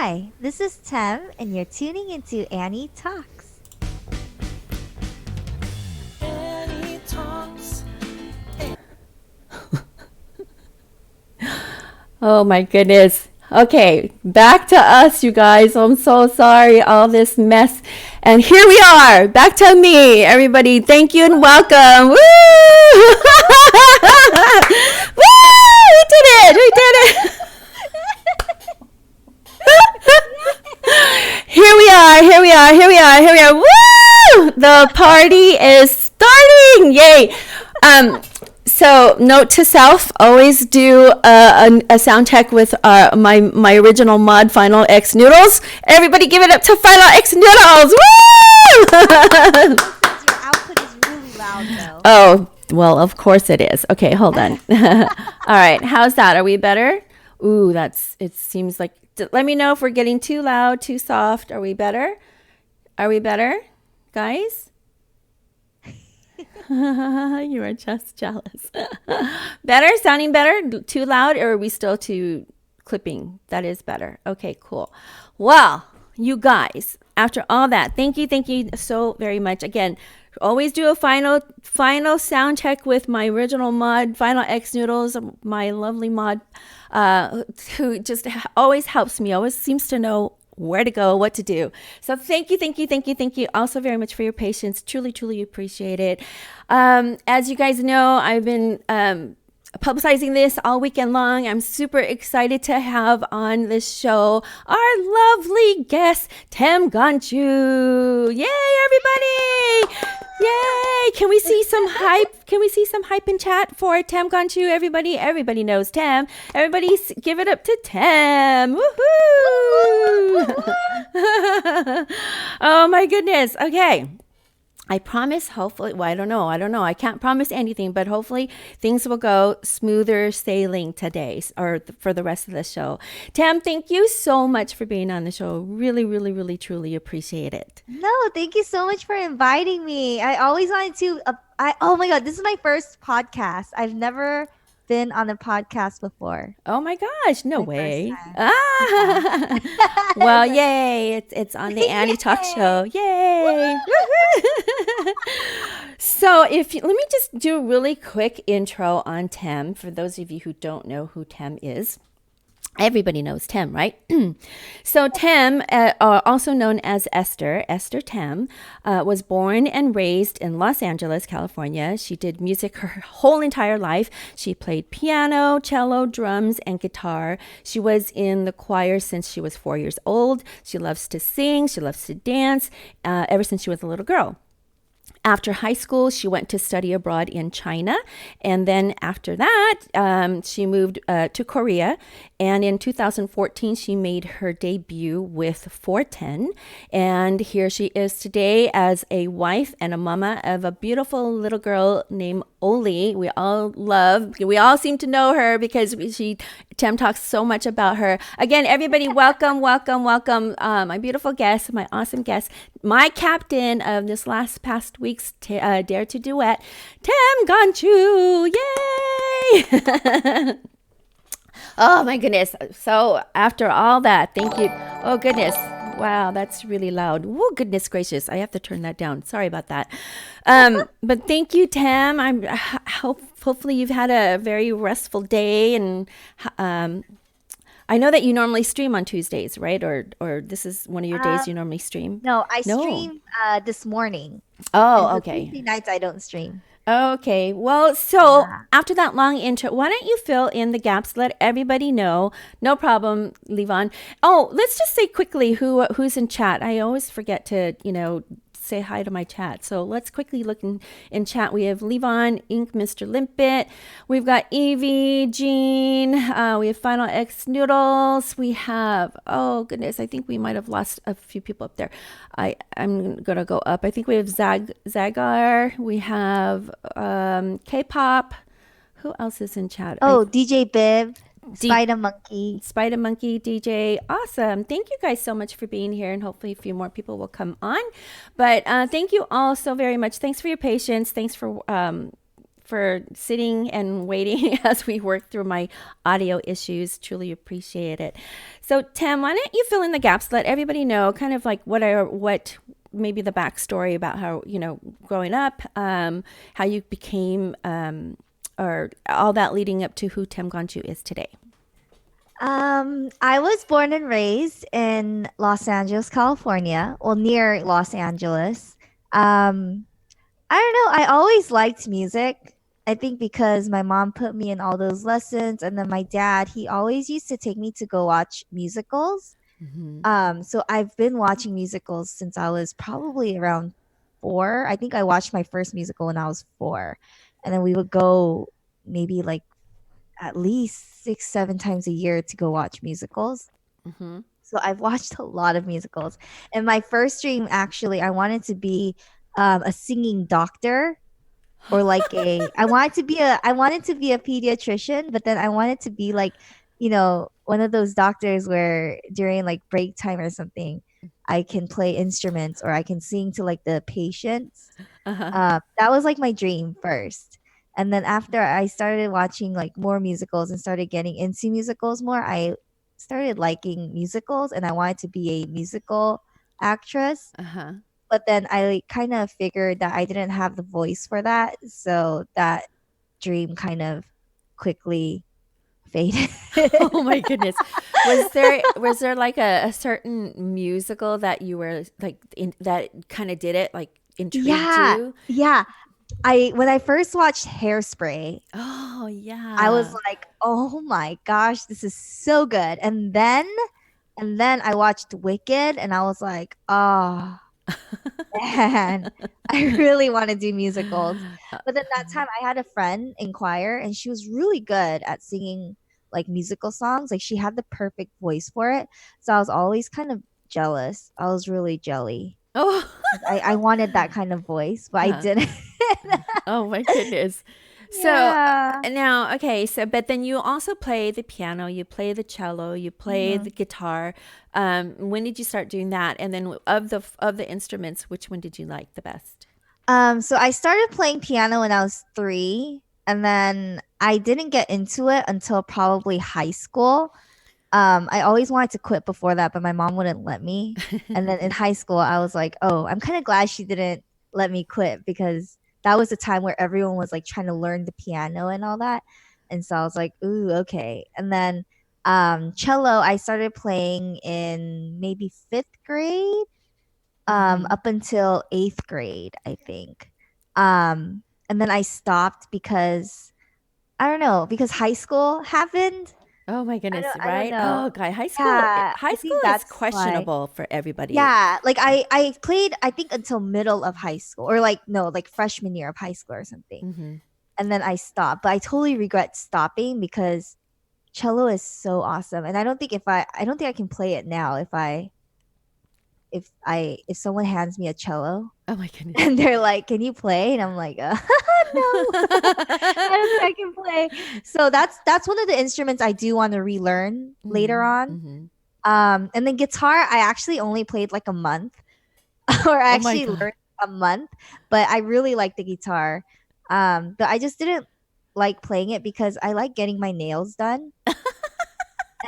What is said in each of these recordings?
Hi, this is Tem, and you're tuning into Annie Talks. Annie Talks. Oh my goodness. Okay, back to us, you guys. I'm so sorry, all this mess. And here we are, back to me. Everybody, thank you and welcome. Woo! Woo! We did it! We did it! Here we are, here we are, here we are, here we are. Woo! The party is starting! Yay! So note to self, always do a sound check with my original mod Final X Noodles. Everybody give it up to Final X Noodles! Woo! Your output is really loud, though. Oh, well, of course it is. Okay, hold on. All right, how's that? Are we better? Ooh, it seems like, let me know if we're getting too loud, too soft. Are we better? Are we better, guys? You are just jealous. Better? Sounding better? Too loud? Or are we still too clipping? That is better. Okay, cool. Well, you guys, after all that, thank you so very much. Again, always do a final sound check with my original mod, Final X Noodles, my lovely mod, who just always helps me, always seems to know where to go, what to do. So thank you also very much for your patience. Truly appreciate it. As you guys know, I've been publicizing this all weekend long. I'm super excited to have on this show our lovely guest, TemGongJu. Yay, everybody! Yay! Can we see some hype? Can we see some hype in chat for TemGongJu? Everybody knows Tem. Everybody give it up to Tem. Woohoo! Oh my goodness. Okay. I promise, hopefully, well, I don't know. I can't promise anything, but hopefully things will go smoother sailing today or for the rest of the show. Tam, thank you so much for being on the show. Really, truly appreciate it. No, thank you so much for inviting me. I always wanted to. Oh my God, this is my first podcast. I've never been on a podcast before. Oh my gosh, no My way. first time. Ah, well, yay. It's on the Annie Talk Show. Yay. So let me just do a really quick intro on Tem for those of you who don't know who Tem is. Everybody knows Tem, right? So Tem, also known as Esther Tem, was born and raised in Los Angeles, California. She did music her whole entire life. She played piano, cello, drums, and guitar. She was in the choir since she was 4 years old. She loves to sing. She loves to dance ever since she was a little girl. After high school, she went to study abroad in China. And then after that, she moved to Korea. And in 2014, she made her debut with 410. And here she is today as a wife and a mama of a beautiful little girl named Oli. We all seem to know her because Tem talks so much about her. Again, everybody, welcome. My beautiful guest, my awesome guest, my captain of this past week's Dare to Duet, TemGongJu. Yay! Oh my goodness. So after all that, thank you. Oh goodness. Wow, that's really loud. Oh, goodness gracious. I have to turn that down. Sorry about that. But thank you, Tem. Hopefully you've had a very restful day. And I know that you normally stream on Tuesdays, right? Or this is one of your days you normally stream? No, I stream this morning. Oh, And okay. Tuesday nights I don't stream. Okay. Well, so after that long intro, why don't you fill in the gaps? Let everybody know. No problem, Levon. Oh, let's just say quickly who's in chat. I always forget to, say hi to my chat. So let's quickly look in chat. We have Levon, Ink, Mr. Limpet. We've got Evie, Jean. We have Final X Noodles. We have, oh goodness, I think we might have lost a few people up there. I'm going to go up. I think we have Zagar. We have K-pop. Who else is in chat? Oh, DJ Biv. Spider Monkey. Spider Monkey, DJ. Awesome. Thank you guys so much for being here, and hopefully a few more people will come on. But thank you all so very much. Thanks for your patience. Thanks for for sitting and waiting as we work through my audio issues. Truly appreciate it. So, Tam, why don't you fill in the gaps? Let everybody know kind of like what maybe the backstory about how, growing up, how you became, or all that leading up to who TemGongJu is today. I was born and raised in Los Angeles, California, well, near Los Angeles. Um, I don't know, I always liked music. I think because my mom put me in all those lessons, and then my dad, he always used to take me to go watch musicals. Mm-hmm. So I've been watching musicals since I was probably around 4. I think I watched my first musical when I was 4. And then we would go maybe like at least 6, 7 times a year to go watch musicals. Mm-hmm. So I've watched a lot of musicals. And my first dream, actually, I wanted to be a singing doctor, or like a I wanted to be a pediatrician, but then I wanted to be like, one of those doctors where during like break time or something, I can play instruments or I can sing to like the patients. Uh-huh. That was like my dream first. And then after I started watching like more musicals and started getting into musicals more, I started liking musicals and I wanted to be a musical actress. Uh-huh. But then I kind of figured that I didn't have the voice for that. So that dream kind of quickly faded. Oh my goodness. Was there like a certain musical that you were like that kind of did it, like intrigued Yeah. you? Yeah. I When I first watched Hairspray, Oh I was yeah. like, "Oh my gosh, this is so good." And then I watched Wicked and I was like, "Oh, man, I really want to do musicals." But then that time I had a friend in choir and she was really good at singing like musical songs. Like she had the perfect voice for it. So I was always kind of jealous. I was really jelly. Oh. 'Cause I wanted that kind of voice, but I Uh-huh. didn't. Oh my goodness. So Yeah. now, okay, so but then you also play the piano, you play the cello, you play the Mhm. guitar. When did you start doing that? And then of the instruments, which one did you like the best? So I started playing piano when I was 3, and then I didn't get into it until probably high school. I always wanted to quit before that, but my mom wouldn't let me. And then in high school, I was like, "Oh, I'm kind of glad she didn't let me quit because that was the time where everyone was like trying to learn the piano and all that." And so I was like, "Ooh, okay." And then cello, I started playing in maybe 5th grade, Hmm. up until 8th grade, I think. And then I stopped because I don't know, because high school happened. Oh my goodness, I don't right? know. Oh God, Yeah, high I school think is that's why. questionable for everybody. Yeah, like I played I think until middle of high school, or like no, like freshman year of high school or something. Hmm. And then I stopped, but I totally regret stopping because cello is so awesome. And I don't think I can play it now if someone hands me a cello Oh my goodness. and they're like, "Can you play?" And I'm like, no, I don't think I can play." So that's one of the instruments I do want to relearn later Hmm. on. Hmm. And then guitar, I actually only played like a month, or I Oh my actually God. learned a month, but I really like the guitar. But I just didn't like playing it because I like getting my nails done,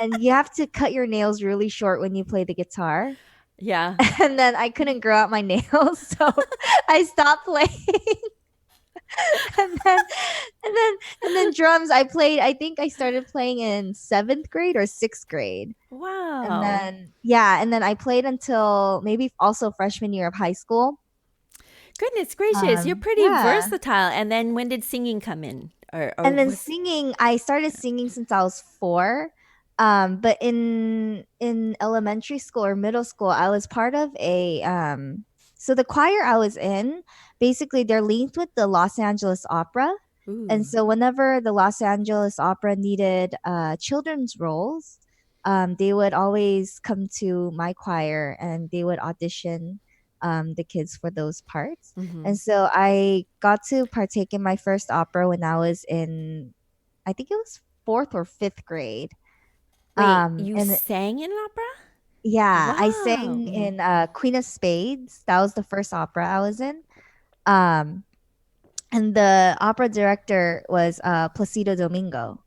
and you have to cut your nails really short when you play the guitar. Yeah. And then I couldn't grow out my nails, so I stopped playing. and then and then and then drums, I think I started playing in 7th grade or 6th grade. And Wow. then yeah, and then I played until maybe also freshman year of high school. Goodness gracious, you're pretty Yeah. versatile. And then when did singing come in? Or And then was singing, I started singing since I was 4. But in elementary school or middle school, I was part of a so the choir I was in, basically they're linked with the Los Angeles Opera. And ooh. so whenever the Los Angeles Opera needed children's roles, they would always come to my choir and they would audition the kids for those parts. Hmm. And so I got to partake in my first opera when I was in, I think it was 4th or 5th grade. Wait, you And sang in an opera? yeah, I Wow. sang Hmm. in Queen of Spades. That was the first opera I was in. Um, and the opera director was Placido Domingo.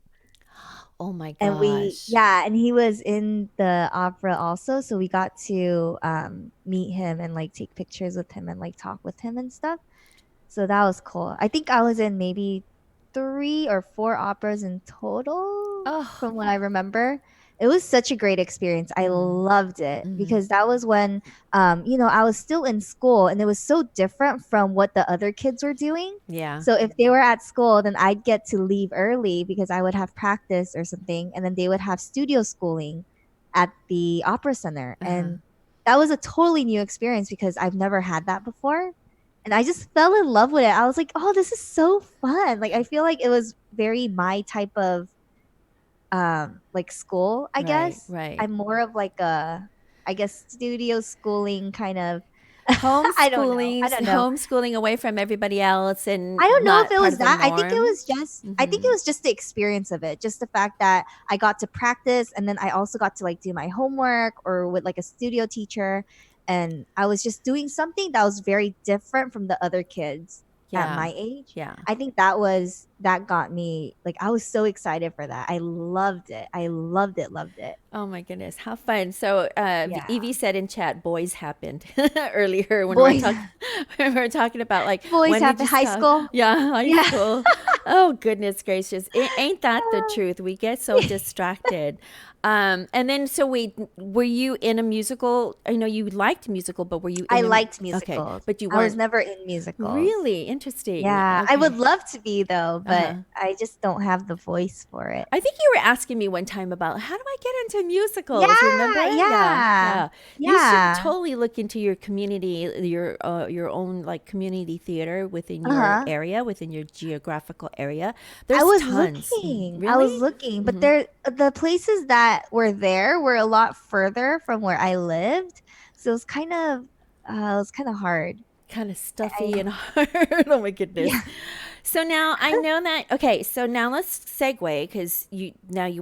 Oh my And gosh. and he was in the opera also, so we got to meet him and like take pictures with him and like talk with him and stuff. So that was cool. I think I was in maybe 3 or 4 operas in total Oh. from what I remember. It was such a great experience. I Mm, loved it mm, because that was when, I was still in school and it was so different from what the other kids were doing. yeah. So if they were at school, then I'd get to leave early because I would have practice or something. And then they would have studio schooling at the opera center. Uh-huh. And that was a totally new experience because I've never had that before. And I just fell in love with it. I was like, "Oh, this is so fun." Like I feel like it was very my type of like school, I Right, guess. right. I'm more of like a I guess studio schooling kind of I don't know. Homeschooling, I don't know. homeschooling away from everybody else and I don't know if not it part was of the that. norm. I think it Mm-hmm. was just the experience of it. Just the fact that I got to practice and then I also got to like do my homework or with like a studio teacher and I was just doing something that was very different from the other kids at Yeah, my age. yeah. I think that got me like I was so excited for that. I loved it. I loved it, loved it. Oh my goodness, how fun! So, Yeah. Evie said in chat, "Boys happened" earlier when we were Boys talking. When we were talking about like boys when did happen you high stop? school. Yeah, high Yeah. school. Oh goodness gracious, ain't that the truth? We get so distracted. And then so wait, were you in a musical? I know you liked musical, but were you I in liked okay, musicals. but you I was weren't never in musicals. really interesting. Yeah, I would Okay. love to be though, Uh but huh. I just don't have the voice for it. I think you were asking me one time about how do I get into musicals? Remember? Yeah, Yeah, yeah, yeah. You should yeah. totally look into your community, your own like community theater within your Uh-huh. area, within your geographical area. I There's was tons. looking. I Really? was looking, but Mm-hmm. the places that were there were a lot further from where I lived. So it was kind of hard. Kind of I stuffy and hard. Oh my goodness. yeah. So now I know that. Okay, so now let's segue because you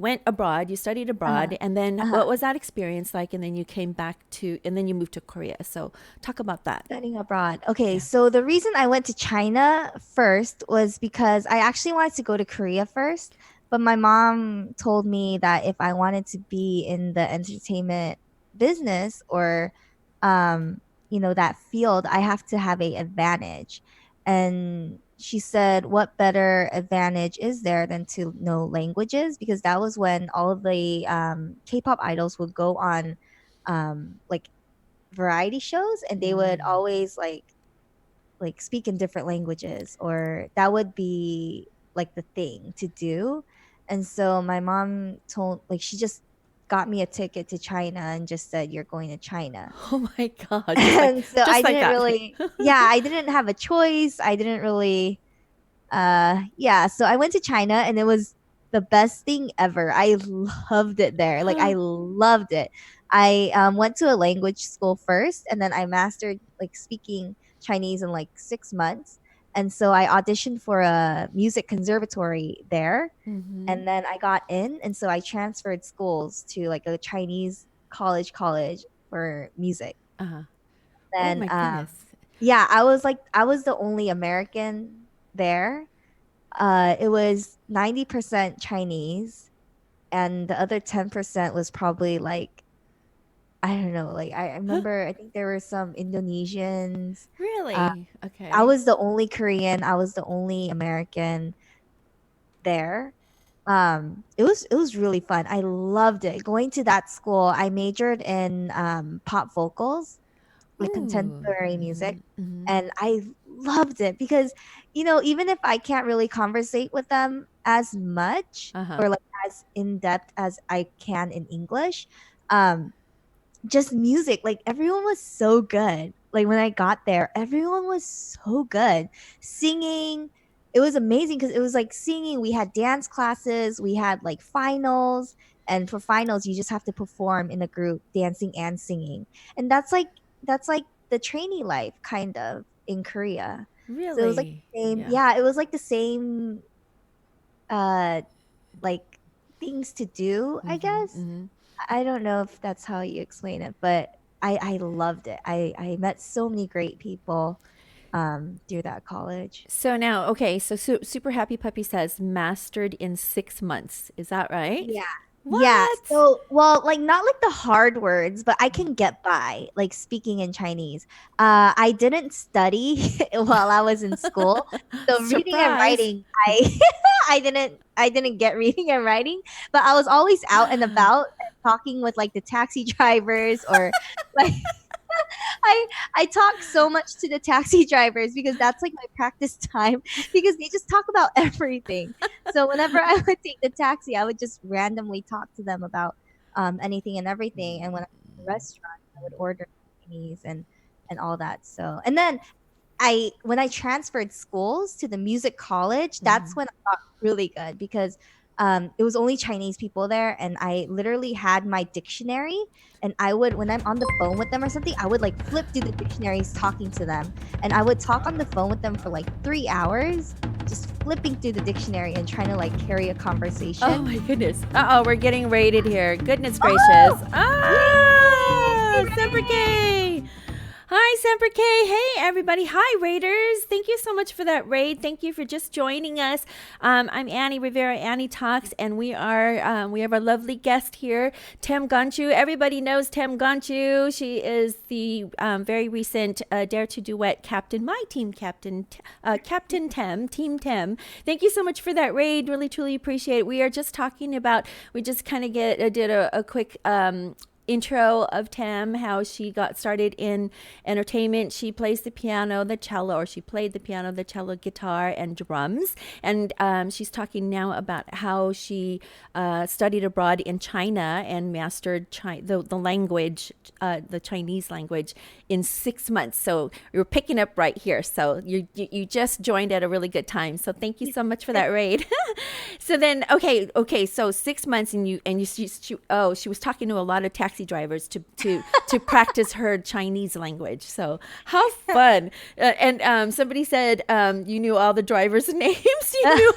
went abroad, you studied Uh-huh. abroad, and then Uh-huh. what was that experience like? And then you came back to, and then you moved to Korea. So talk about that. Studying abroad. Okay, Yeah. so the reason I went to China first was because I actually wanted to go to Korea first, but my mom told me that if I wanted to be in the entertainment business or that field, I have to have a advantage. And she said, what better advantage is there than to know languages? Because that was when all of the K-pop idols would go on like variety shows and they would Mm. always like speak in different languages or that would be like the thing to do. And so my mom told like she just got me a ticket to China and just said you're going to China. Oh my God. And so I Just like didn't that. really I didn't have a choice. I didn't really so I went to China and it was the best thing ever. I loved it there. Like I loved it. I went to a language school first and then I mastered like speaking Chinese in like 6 months. And so I auditioned for a music conservatory there Mm-hmm. and then I got in and so I transferred schools to like a Chinese college for music. Uh-huh. Oh Then my goodness. I was the only American there. It was 90% Chinese, and the other 10% was probably like, I don't know, like I remember I think there were some Indonesians. Uh, Really? I Okay. was the only Korean, I was the only American there. It was really fun. I loved it. Going to that school, I majored in pop vocals like Ooh. contemporary Mm-hmm. music. Mm-hmm. And I loved it because, even if I can't really conversate with them as much Uh-huh. or like as in depth as I can in English, um, just music, like everyone was so good. Like when I got there, everyone was so good. Singing, it was amazing because it was like singing. We had dance classes, we had like finals, and for finals, you just have to perform in a group, dancing and singing. And that's like the trainee life kind of in Korea. So it was like Really? the same, Yeah. yeah, it was like the same uh like things to do, I Mm-hmm. guess. Mm-hmm. I don't know if that's how you explain it, but I loved it. I met so many great people. through that college. So now, okay, so Super Happy Puppy says mastered in 6 months. Is that right? Yeah. Yeah. What? So, well, like not like the hard words, but I can get by like speaking in Chinese. I didn't study while I was in school. So reading and Surprise. writing, I I didn't get reading and writing, but I was always out and about and talking with like the taxi drivers or like I I talk so much to the taxi drivers because that's like my practice time because they just talk about everything. So whenever I would take the taxi, I would just randomly talk to them about anything and everything. And when I was in the restaurant, I would order Chinese and all that. So and then I when I transferred schools to the music college, that's when I got really good because it was only Chinese people there, and I literally had my dictionary, and I would when I'm on the phone with them or something, I would like flip through the dictionaries talking to them, and I would talk on the phone with them for like 3 hours, just flipping through the dictionary and trying to like carry a Oh conversation. my goodness. Uh oh, we're getting rated here. Goodness gracious. Oh, Ah, Semper yay! K. Hi, Semper K. Hey, everybody. Hi, Raiders. Thank you so much for that raid. Thank you for just joining us. I'm Annie Rivera, Annie Talks, and we have our lovely guest here, TemGongJu. Everybody knows TemGongJu. She is the very recent Dare to Duet captain, my team captain, Captain Tem, Team Tem. Thank you so much for that raid. Really, truly appreciate it. We are just talking about, we just kind of did a quick intro of Tam, how she got started in entertainment. She plays the piano, the cello, or she played the piano, the cello, guitar, and drums. And she's talking now about how she studied abroad in China and mastered the language, the Chinese language, in 6 months. So you're picking up right here. So you just joined at a really good time. So thank you so much for that raid. So then, okay. So 6 months, she was talking to a lot of taxi drivers to practice her Chinese language. So how fun! And somebody said you knew all the drivers' names. You knew.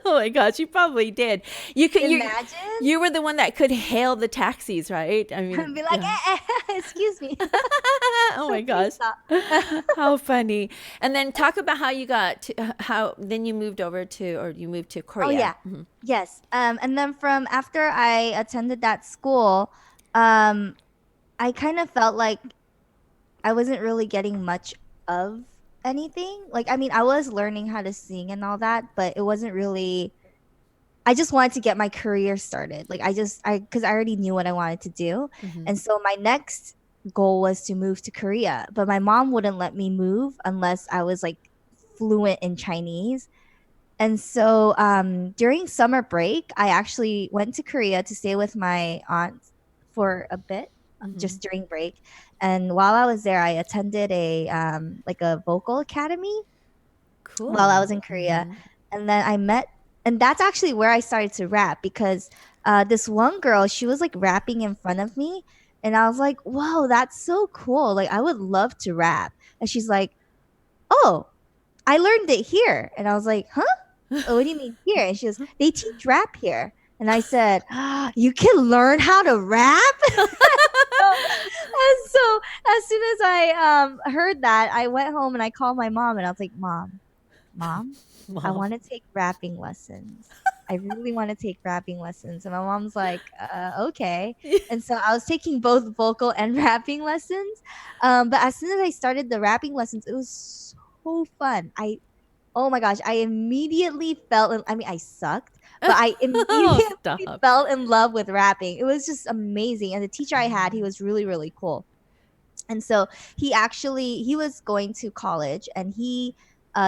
Oh my gosh, you probably did. You could Imagine. you were the one that could hail the taxis, right? I mean, And be like, yeah. excuse me. Oh So my please gosh. stop. How funny. And then talk about how you got to how then you moved over to or you moved to Oh Korea. yeah. Yes. And then from after I attended that school, um, I kind of felt like I wasn't really getting much of anything. Like, I mean, I was learning how to sing and all that, but it wasn't really, I just wanted to get my career started. Like, because I already knew what I wanted to do. Hmm. And so my next goal was to move to Korea, but my mom wouldn't let me move unless I was like fluent in Chinese. And so during summer break, I actually went to Korea to stay with my aunt for a bit, Hmm. just during break. And while I was there, I attended a like a vocal academy while I Cool. was in Korea. Hmm. And then and that's actually where I started to rap because this one girl, she was like rapping in front of me. And I was like, whoa, that's so cool. Like, I would love to rap. And she's like, oh, I learned it here. And I was like, huh? Oh, what do you mean here? And she goes, they teach rap here. And I said, you can learn how to rap? And so as soon as I heard that, I went home and I called my mom and I was like, Mom, I Mom. want to take rapping lessons. I really want to take rapping lessons. And my mom's like, okay. And so I was taking both vocal and rapping lessons. But as soon as I started the rapping lessons, it was so fun. Oh my gosh, I immediately fell in, I mean, I sucked, but I Oh, immediately stop. fell in love with rapping. It was just amazing. And the teacher I had, he was really, really cool. And so he was going to college and he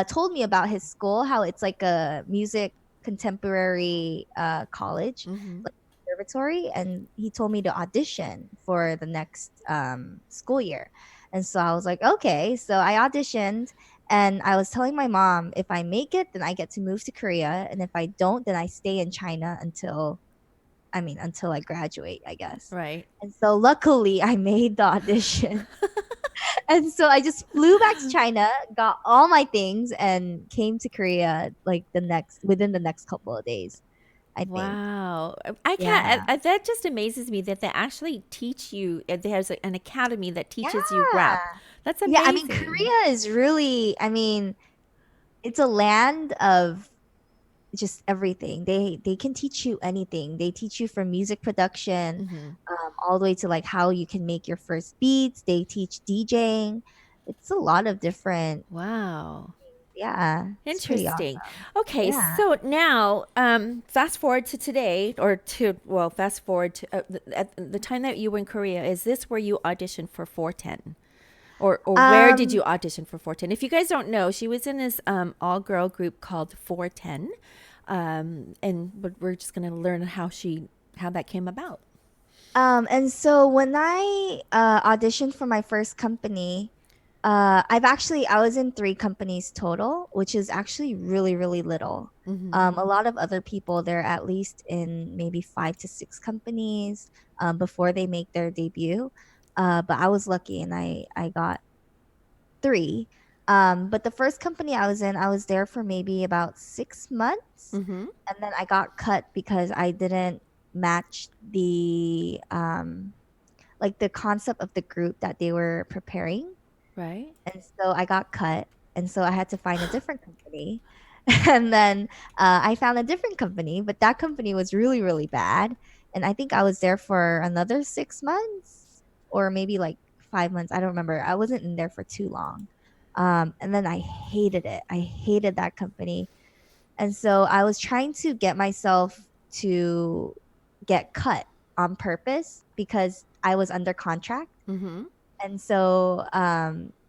told me about his school, how it's like a music contemporary college, Hmm. like conservatory. And he told me to audition for the next school year. And so I was like, okay. So I auditioned and I was telling my mom, if I make it, then I get to move to Korea. And if I don't, then I stay in China until I graduate, I guess. Right. And so luckily I made the audition. And so I just flew back to China, got all my things, and came to Korea like within the next couple of days, I think. Wow. I can't, Yeah. that just amazes me that they actually teach you, there's an academy that teaches you Yeah. rap. That's Yeah, I mean, amazing. Korea is really, I mean, it's a land of just everything. They can teach you anything. They teach you from music production, Hmm. all the way to like how you can make your first beats. They teach DJing. It's a lot of different. Wow. Yeah, it's pretty Interesting. awesome. Okay, Yeah. so now fast forward to today, or to, well, fast forward to at the time that you were in Korea. Is this where you auditioned for 410? Or where did Um, you audition for 410? If you guys don't know, she was in this all girl group called 410. And but we're just going to learn how that came about. and so when I auditioned for my first company, I was in three companies total, which is actually really, really little. Mhm. A lot of other people, they're at least in maybe 5 to 6 companies before they make their debut. But I was lucky and I got three. But the first company I was in, I was there for maybe about 6 months, Mhm. and then I got cut because I didn't match the like the concept of the group that they were preparing. Right? And so I got cut, and so I had to find a different company. And then I found a different company, but that company was really, really bad. And I think I was there for another 6 months or maybe like 5 months. I don't remember. I wasn't in there for too long. And then I hated it. I hated that company. And so I was trying to get myself to get cut on purpose because I was under contract. Mhm. And so,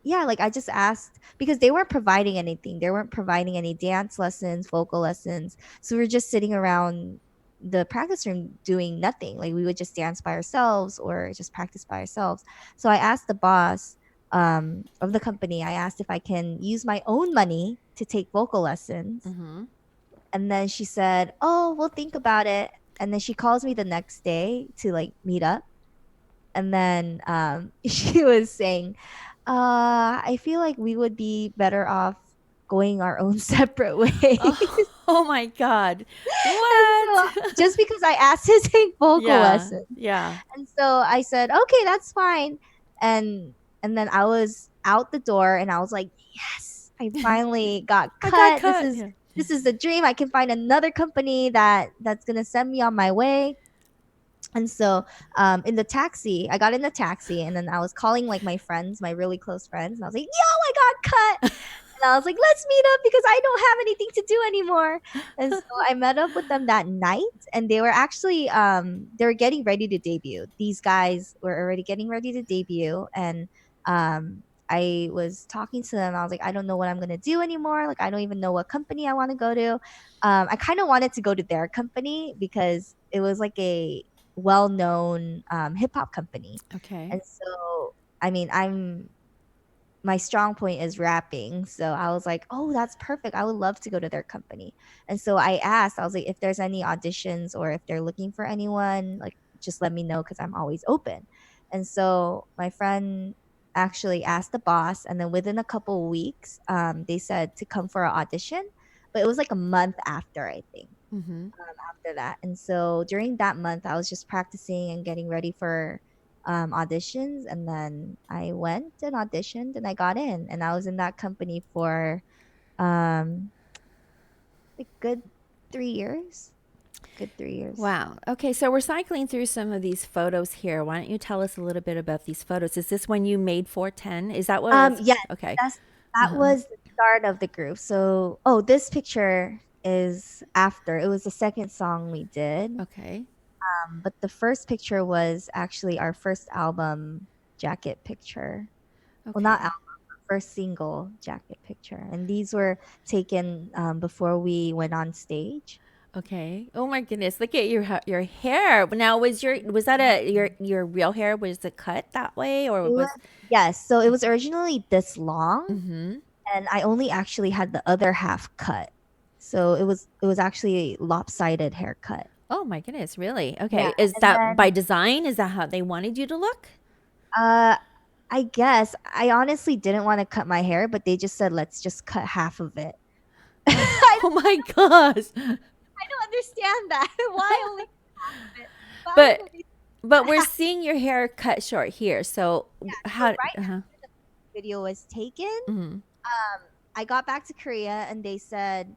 yeah, like I just asked because they weren't providing anything. They weren't providing any dance lessons, vocal lessons. So we were just sitting around the practice room doing nothing. Like we would just dance by ourselves or just practice by ourselves. So I asked the boss of the company, I asked if I can use my own money to take vocal lessons. Mhm. And then she said, "Oh, we'll think about it." And then she calls me the next day to like meet up. And then she was saying, I feel like we would be better off going our own separate ways. Oh, oh my God. And What? so just because I asked to take vocal Yeah. lessons. Yeah. And so I said, okay, that's fine. And and then I was out the door and I was like, yes, I finally got I got cut. cut. Yeah. This is the dream. I can find another company that's gonna send me on my way. And so in the taxi, I got in the taxi and then I was calling like my friends, my really close friends, and I was like, yo, I got cut. And I was like, let's meet up because I don't have anything to do anymore. And so I met up with them that night and they were actually they were getting ready to debut. These guys were already getting ready to debut and I was talking to them. I was like, I don't know what I'm gonna do anymore. Like I don't even know what company I want to go to. I kind of wanted to go to their company because it was like a well-known hip hop company. Okay. And so I mean, I'm my strong point is rapping. So I was like, oh, that's perfect. I would love to go to their company. And so I asked, I was like, if there's any auditions or if they're looking for anyone, like just let me know because I'm always open. And so my friend actually asked the boss, and then within a couple of weeks, they said to come for an audition. But it was like a month after, I think Mhm. after that. And so during that month, I was just practicing and getting ready for auditions. And then I went and auditioned and I got in. And I was in that company for um, a good 3 years. Good 3 years. Wow. Okay, so we're cycling through some of these photos here. Why don't you tell us a little bit about these photos? Is this when you made 410? Is that what it was? Yes, Okay. that Uh-huh. was the start of the group. So, oh, this picture is after. It was the second song we did. Okay. But the first picture was actually our first album jacket picture. Well, not Okay. album, first single jacket picture. And these were taken before we went on stage. Okay. Oh my goodness. Look at your hair. Now was that a your real hair, was it cut that way or It was, was yes, so it was originally this long, Mhm. and I only actually had the other half cut. So it was actually a lopsided haircut. Oh my goodness, really? Yeah, Okay. Is and that by then design? Is that how they wanted you to look? uh I guess I honestly didn't want to cut my hair, but they just said let's just cut half of it. Oh my gosh. I don't understand that. Why only half of it? Fine, But at least but cut we're half. seeing your hair cut short here. So Yeah, so how right uh-huh. video was taken, Mm-hmm. I got back to Korea and they said,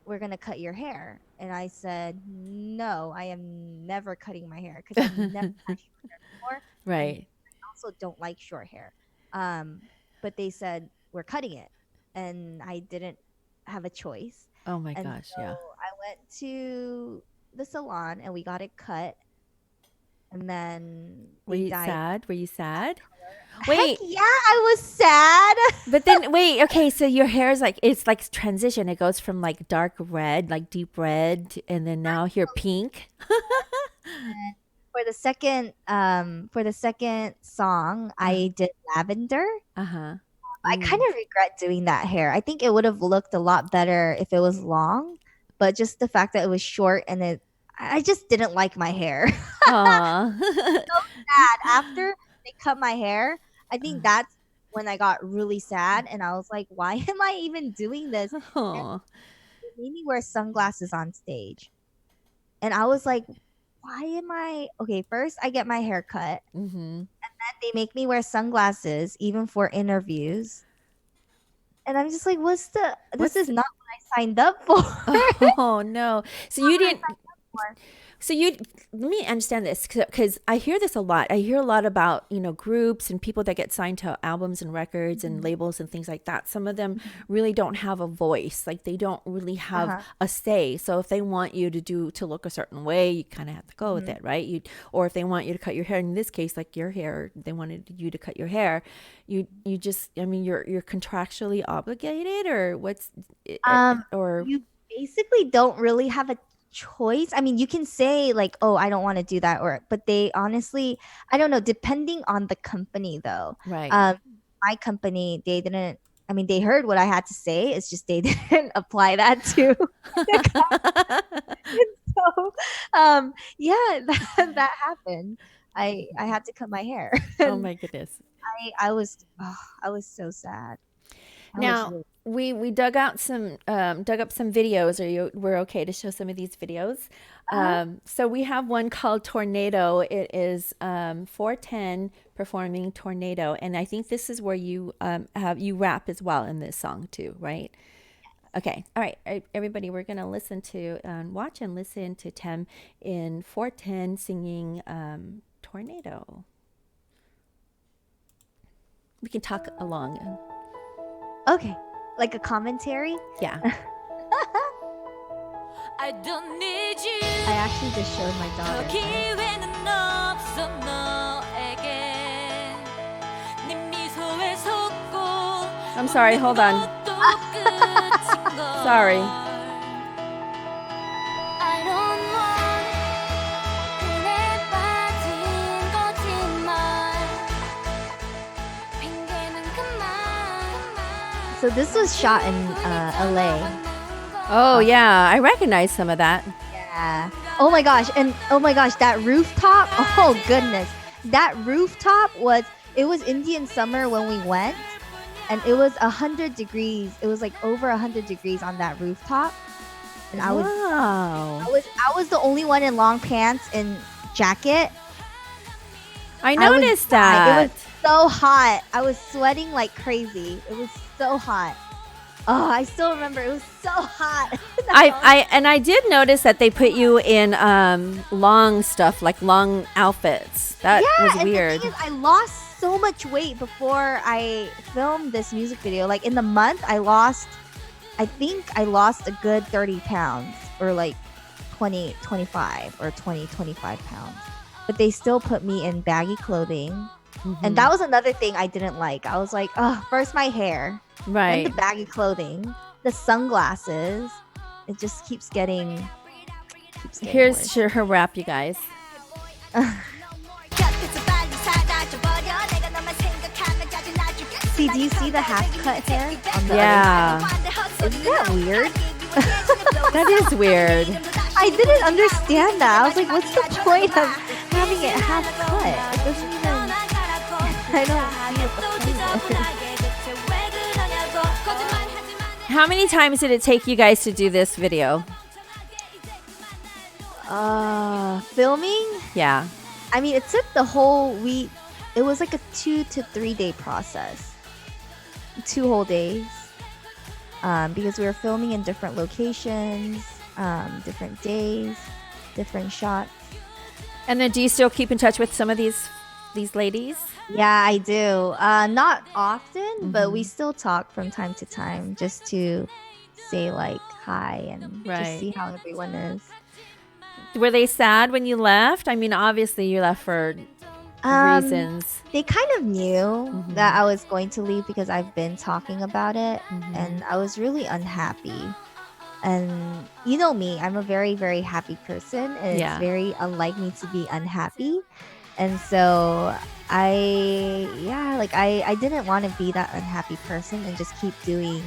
"We're gonna cut your hair." And I said, "No, I am never cutting my hair because I've never had short hair before, and Right. I also don't like short hair." Um, but they said we're cutting it, and I didn't have a choice. Oh my And gosh. so Yeah. I went to the salon and we got it cut, and then Were they you dyed sad? Were you sad? color. Heck Wait, yeah, I was sad. but then wait, okay, so your hair is like it's like transition. It goes from like dark red, like deep red, and then now you're pink. And for the second song, Uh, I did lavender. uh-huh. I kind Ooh. of regret doing that hair. I think it would have looked a lot better if it was long, but just the fact that it was short and I just didn't like my hair. Aw. Sad. After they cut my hair, I think that's when I got really sad and I was like, why am I even doing this? And Oh. it made me wear sunglasses on stage. And I was like, why am I okay? First, I get my hair cut. Mm-hmm. They make me wear sunglasses even for interviews. And I'm just like, this What's is not what I signed up for. Oh no. So you didn't So you let me understand this because I hear this a lot. I hear a lot about groups and people that get signed to albums and records and Mhm. labels and things like that. Some of them really don't have a voice, like they don't really have Uh-huh. a say. So if they want you to look a certain way, you kind of have to go with Mhm. it, right? Or if they want you to cut your hair, in this case, like your hair, they wanted you to cut your hair. You just, I mean, you're contractually obligated, or Um, or you basically don't really have a choice. I mean, you can say like, "Oh, I don't want to do that," but they honestly, I don't know. Depending on the company, though. right. Um, my company, they didn't. I mean, they heard what I had to say. It's just they didn't apply that to. So, yeah, that happened. I had to cut my hair, Oh and my goodness. I was so sad. I was Now really. we dug up some videos. We're okay to show some of these videos. Uh-huh. So we have one called Tornado. It is 410 performing Tornado, and I think this is where you rap as well in this song too, right? Okay, all right, everybody, we're gonna listen to watch and listen to Tem in 410 singing Tornado. We can talk along. Okay, like a commentary. Yeah. I don't need you. I actually just showed my daughter. I'm sorry, hold on. Sorry. So this was shot in LA. Oh, yeah, I recognize some of that. Yeah. Oh my gosh, and oh my gosh, that rooftop. Oh goodness, that rooftop it was Indian summer when we went, and it was 100 degrees. It was like over 100 degrees on that rooftop, and Wow. I was the only one in long pants and jacket. I I was noticed dying. It that. was so hot. I was sweating like crazy. It was so hot. Oh, I still remember. It was so hot. I did notice that they put you in long stuff, like long outfits. That was and weird. the thing is, I lost so much weight before I filmed this music video. Like in the month, I think I lost a good 30 pounds or like 20, 25 or 20, 25 pounds. But they still put me in baggy clothing. And that was another thing I didn't like. I was like, oh, first my hair, then Right. the baggy clothing, the sunglasses. It just keeps getting Here's her rap, you guys. See, do you see the half cut hair on the Yeah. Isn't that weird? That is weird. I didn't understand that. I was like, what's the point of having it half cut? It doesn't even. I don't see what the point is. How many times did it take you guys to do this video? Filming? Yeah. I mean, it took the whole week. It was like a 2 to 3 day process. 2 whole days. Because we were filming in different locations, different days, different shots. And then do you still keep in touch with some of these ladies? Yeah, I do. Not often, but we Mhm. still talk from time to time just to say like hi and just Right. see how everyone is. Were they sad when you left? I mean, obviously you left for Um, reasons. they kind of knew that Mhm. I was going to leave because I've been talking about it Mhm. and I was really unhappy. And you know me, I'm a very, very happy person, and it's Yeah. very unlike me to be unhappy. And so yeah, like I didn't want to be that unhappy person and just keep doing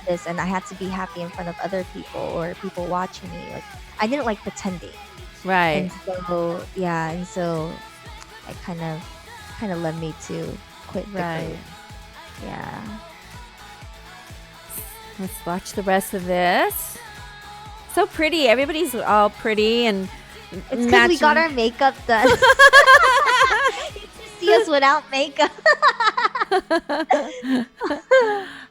this. And I had to be happy in front of other people or people watching me. Like I didn't like pretending. Right. And so, yeah, and so I kind of led me to quit the Right. group. Yeah. Let's watch the rest of this. So pretty. Everybody's all pretty and It's because we got matching. our makeup done. You just see us without makeup.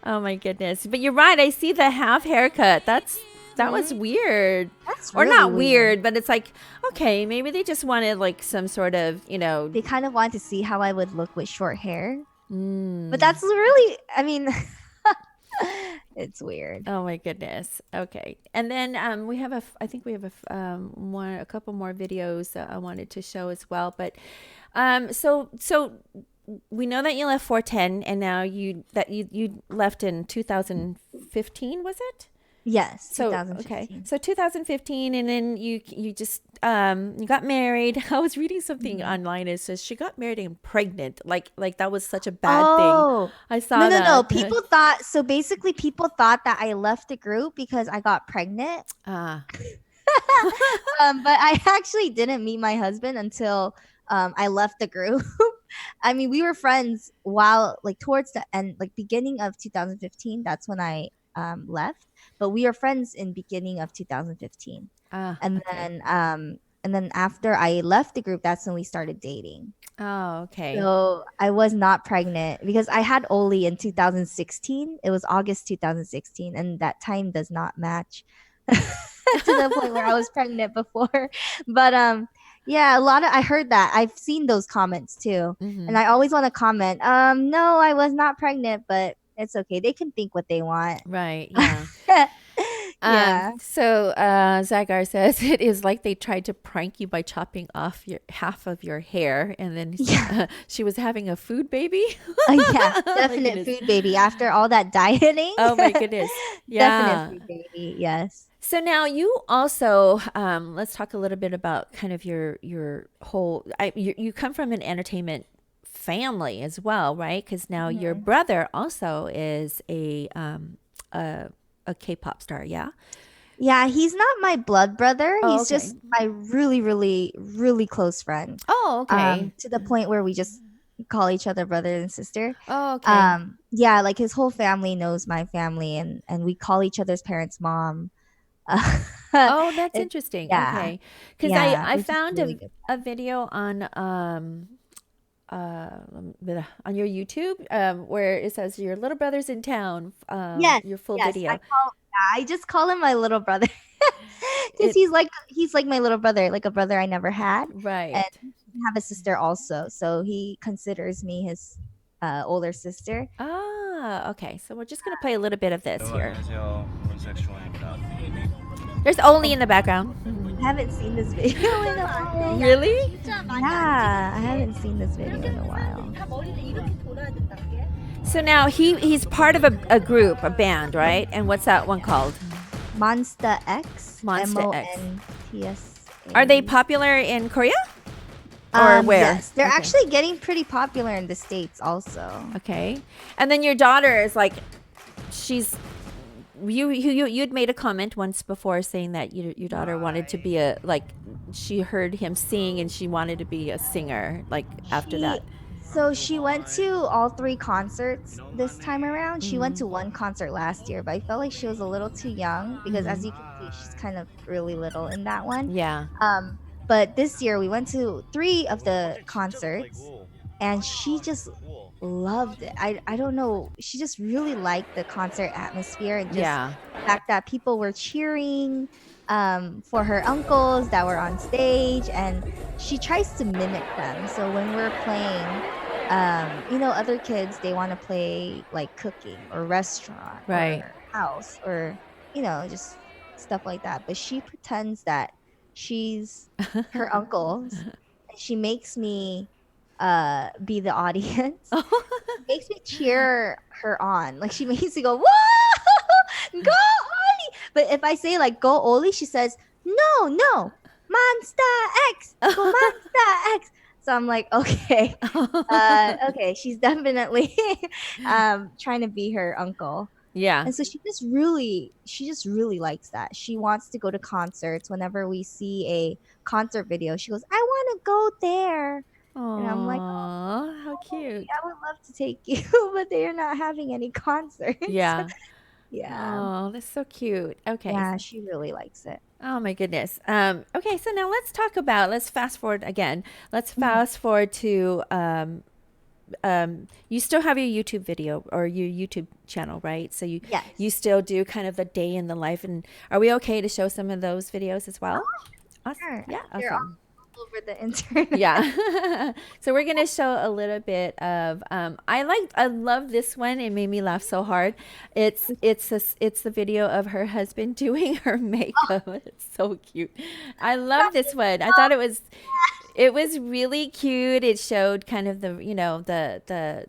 Oh my goodness. But you're right. I see the half haircut. That was Mhm. weird. That's Or really not weird. weird, but it's like, okay, maybe they just wanted like some sort of, They kind of wanted to see how I would look with short hair. But mm, that's really, I mean, it's weird. oh my goodness. Okay. And then we have I think we have a couple more videos that I wanted to show as well. But so we know that you left 410 and now you left in 2015, was it? Yes, So okay, 2015. so 2015, and then you just you got married. I was reading something Mhm. online. It says she got married and pregnant. Like that was such a bad thing. Oh, I no, saw no, no. that. People thought, so basically, people thought that I left the group because I got pregnant. Ah, But I actually didn't meet my husband until I left the group. I mean, we were friends while like towards the end, like beginning of 2015. That's when I left. But we were friends in beginning of 2015, okay. and then after I left the group, that's when we started dating. Oh, okay. So I was not pregnant because I had Oli in 2016. It was August 2016, and that time does not match to the point where I was pregnant before. But yeah, a lot of I heard that. I've seen those comments too. Mm-hmm. And I always want to comment, no, I was not pregnant, but it's okay. They can think what they want. Right. Yeah. Yeah. Zagar says it is like they tried to prank you by chopping off your half of your hair, and then Yeah. she was having a food baby. Yeah, Oh my definite goodness. food baby after all that dieting. Oh my goodness. Definite Yeah. food baby. Yes. So now you also let's talk a little bit about kind of your whole. You come from an entertainment family as well, right? Because now your Mhm. brother also is a a K-pop star. Yeah. Yeah, he's not my blood brother. Oh, He's okay. just my really, really, really close friend. Oh, okay. To the point where we just call each other brother and sister. Oh, okay. Yeah, like his whole family knows my family, and we call each other's parents mom. Oh, that's It, interesting. yeah, Okay. Because yeah, I we're just found really good. a video on your YouTube where it says your little brother's in town, Yes, your full yes. video. I just call him my little brother because It he's like my little brother, like a brother I never had, and right. he doesn't have a sister also, so he considers me his older sister. Ah, okay. So we're just gonna play a little bit of this here. 안녕하세요. 몬스타엑스 중원입니다. There's only Oh, in the background. I haven't seen this video in a while. Really? Yeah, I haven't seen this video in a while. So now he's part of a group, a band, right? And what's that one called? Monster X, Monster X. Are they Montsa. popular in Korea or where? Yes, they're Okay. actually getting pretty popular in the States also. Okay. And then your daughter is like, she's you'd made a comment once before saying that your daughter wanted to be a like she heard him sing and she wanted to be a singer like after She that. so she went to all 3 concerts this time around. She went Mm-hmm. to one concert last year, but I felt like she was a little too young because Mm-hmm. as you can see, she's kind of really little in that one. Yeah. Um, but this year we went to 3 of the concerts. and she just Cool. loved it. I don't know. She just really liked the concert atmosphere and just Yeah. the fact that people were cheering for her uncles that were on stage, and she tries to mimic them. So when we're playing, other kids, they want to play like cooking or restaurant Right. or house or just stuff like that. But she pretends that she's her uncles, and she makes me be the audience. Makes me cheer her on. Like she makes me go, "Whoa, go Oli!" But if I say like "go Oli," she says, "No, no, Monster X, go Monster X." So I'm like, okay, okay, she's definitely trying to be her uncle. Yeah. And so she just really likes that. She wants to go to concerts. Whenever we see a concert video, she goes, "I want to go there." And I'm like, Aw, how cute. I would love to take you, but they're not having any concerts. Yeah. Yeah. Oh, that's so cute. Okay. Yeah, she really likes it. Oh my goodness. Okay, so now let's fast forward again. Let's Mhm. fast forward to you still have your YouTube video or your YouTube channel, right? So you Yes. still do kind of the day in the life, and are we okay to show some of those videos as well? Awesome. Sure. Yeah, They're awesome. all over the internet. Yeah. So we're gonna show a little bit of I love this one. It made me laugh so hard. It's the video of her husband doing her makeup. It's so cute. I love this one. I thought it was really cute. It showed kind of the the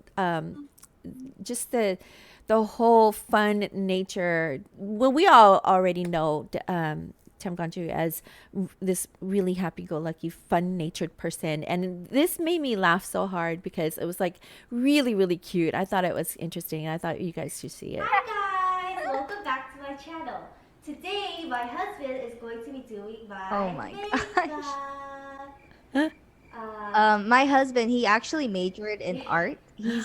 just the whole fun nature. Well, we all already know TemGongJu as this really happy-go-lucky, fun-natured person, and this made me laugh so hard because it was like really, really cute. I thought it was interesting. I thought you guys should see it. Hi guys, welcome back to my channel. Today my husband is going to be doing Oh my my makeup. My husband, he actually majored in art. Do you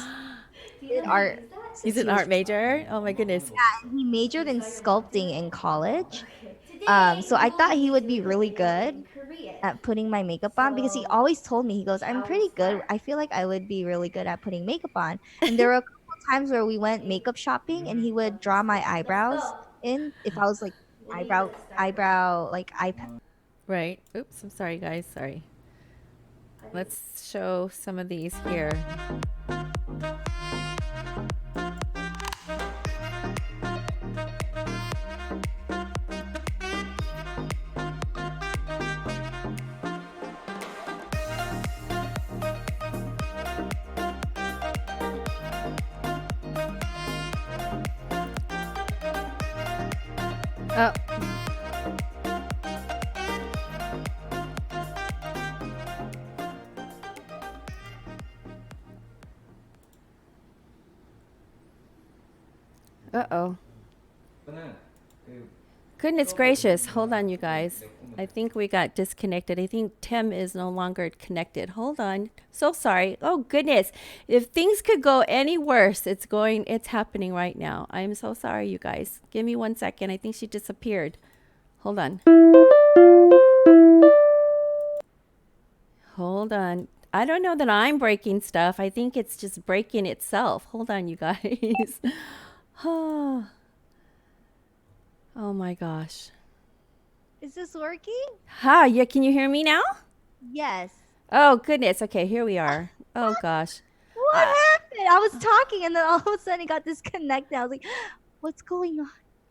Did know how to art use that? He's since an he was art major. Oh my goodness. he majored in sculpting in college. Okay. Today So we I will thought he be would be doing a really video good in Korean. at putting my makeup on because he So always told me, he goes, "I'm shall we pretty good. start? I feel like I would be really good at putting makeup on." And there were a couple of times where we went Okay. makeup shopping and he would draw my Let's eyebrows go. in if I was like What are you gonna start with? like eye. Right. Oops. I'm sorry, guys. Sorry. How do you- Let's show some of these here. Oh. Uh-oh. Goodness gracious. Hold on, you guys. I think we got disconnected. I think Tim is no longer connected. Hold on. So sorry. Oh goodness. If things could go any worse, it's happening right now. I'm so sorry, you guys. Give me 1 second. I think she disappeared. Hold on. Hold on. I don't know that I'm breaking stuff. I think it's just breaking itself. Hold on, you guys. Oh, oh my gosh. Is this working? Hi, yeah, can you hear me now? Yes. Oh goodness. Okay, here we are. Oh gosh. What Uh, happened? I was talking and then all of a sudden it got disconnected. I was like, "What's going on?"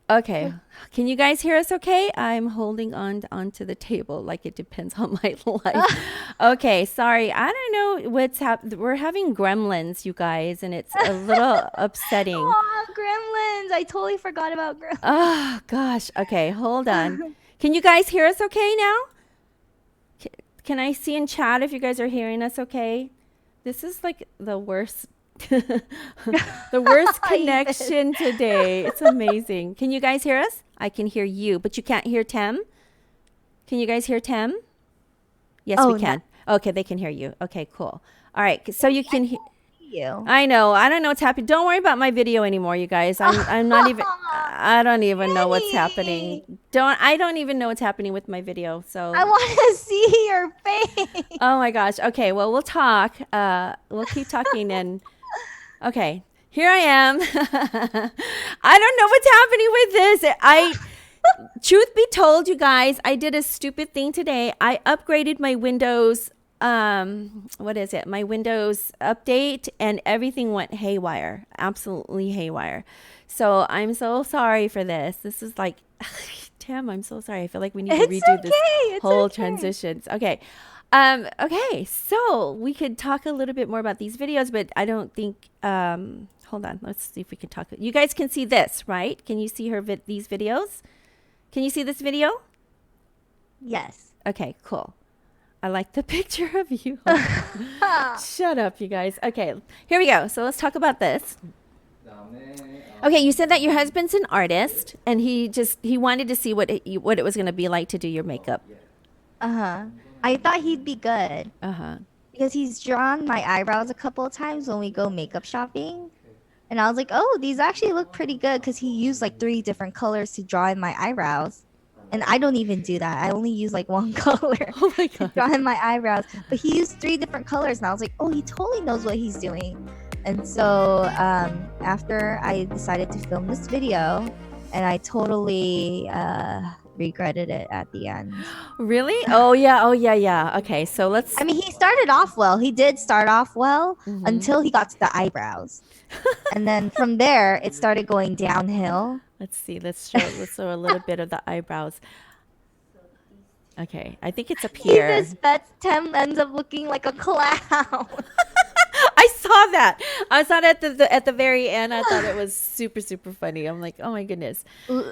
okay. Can you guys hear us okay? I'm holding on onto the table like it depends on my life. Okay, sorry. I don't know what's happened. We're having gremlins, you guys, and it's a little upsetting. Oh, gremlins! I totally forgot about gremlins. Oh gosh. Okay, hold on. Can you guys hear us okay now? Can I see in chat if you guys are hearing us okay? This is like the worst the worst connection today. It's amazing. Can you guys hear us? I can hear you, but you can't hear Tem? Can you guys hear Tem? Yes, Oh, we can. Okay, they can hear you. Okay, cool. All right, so you can hear you. I know. I don't know what's happening. Don't worry about my video anymore, you guys. I'm not even. I don't even know what's happening. Kenny, I don't even know what's happening with my video. So. I want to see your face. Oh my gosh. Okay. Well, we'll talk. We'll keep talking and. Okay. Here I am. I don't know what's happening with this. Truth be told, you guys, I did a stupid thing today. I upgraded my Windows, what is it? My Windows update, and everything went haywire. Absolutely haywire. So I'm so sorry for this. This is like, Tim, I'm so sorry. I feel like we need to redo this whole transitions. Okay. Okay. So we could talk a little bit more about these videos, but I don't think, hold on. Let's see if we can talk. You guys can see this, right? Can you see these videos? Can you see this video? Yes. Okay, cool. I like the picture of you. Shut up, you guys. Okay, here we go. So let's talk about this. Okay, you said that your husband's an artist, and he wanted to see what it was going to be like to do your makeup. I thought he'd be good. Because he's drawn my eyebrows a couple of times when we go makeup shopping. And I was like, oh, these actually look pretty good because he used like 3 different colors to draw in my eyebrows. And I don't even do that. I only use like 1 color to draw in my eyebrows. But he used 3 different colors. And I was like, oh, he totally knows what he's doing. And so after I decided to film this video, and I totally regretted it at the end. Really? Oh yeah. Okay, so let's. I mean, he started off well. He did start off well until he got to the eyebrows, and then from there it started going downhill. Let's see. Let's show a little bit of the eyebrows. Okay, I think it's up here. This bet Tem ends up looking like a clown. I saw that. I saw it at the very end. I thought it was super, super funny. I'm like, oh my goodness.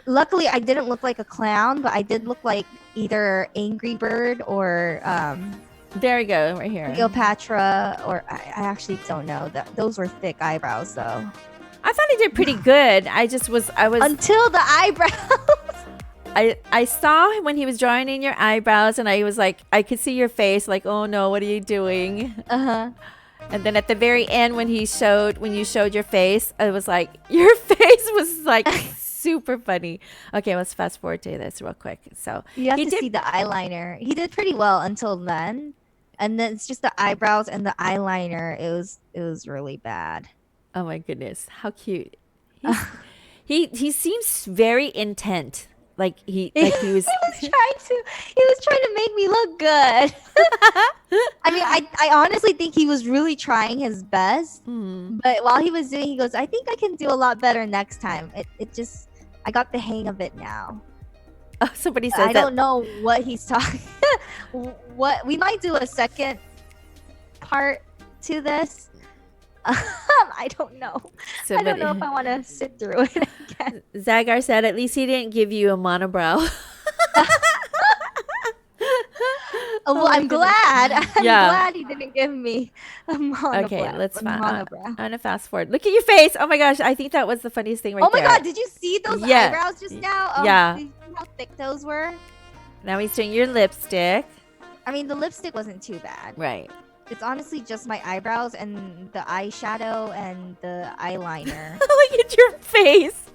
Luckily, I didn't look like a clown, but I did look like either Angry Bird or there we go, right here. Cleopatra, or I actually don't know. Those were thick eyebrows, though. I thought he did pretty good. I was until the eyebrows. I saw when he was drawing in your eyebrows, and I was like, I could see your face, like, oh no, what are you doing? And then at the very end, when you showed your face, I was like, your face was like super funny. Okay, let's fast forward to this real quick. So you have to see the eyeliner. He did pretty well until then, and then it's just the eyebrows and the eyeliner. It was really bad. Oh my goodness, how cute! He seems very intent. Like he was he was trying to make me look good. I mean, I honestly think he was really trying his best. But while he was doing, he goes, I think I can do a lot better next time. I got the hang of it now. Oh, somebody said I don't know what he's talking. What we might do a second part to this. I don't know. I don't know if I want to sit through it again. Zagar said, at least he didn't give you a monobrow. Well, I'm glad. I'm glad he didn't give me a monobrow. Okay, let's I'm gonna fast forward. Look at your face. Oh my gosh, I think that was the funniest thing right there. Oh my god, did you see those eyebrows just now? Yeah. Did you see how thick those were? Now he's doing your lipstick. I mean, the lipstick wasn't too bad. Right. It's honestly just my eyebrows and the eyeshadow and the eyeliner. Look at your face.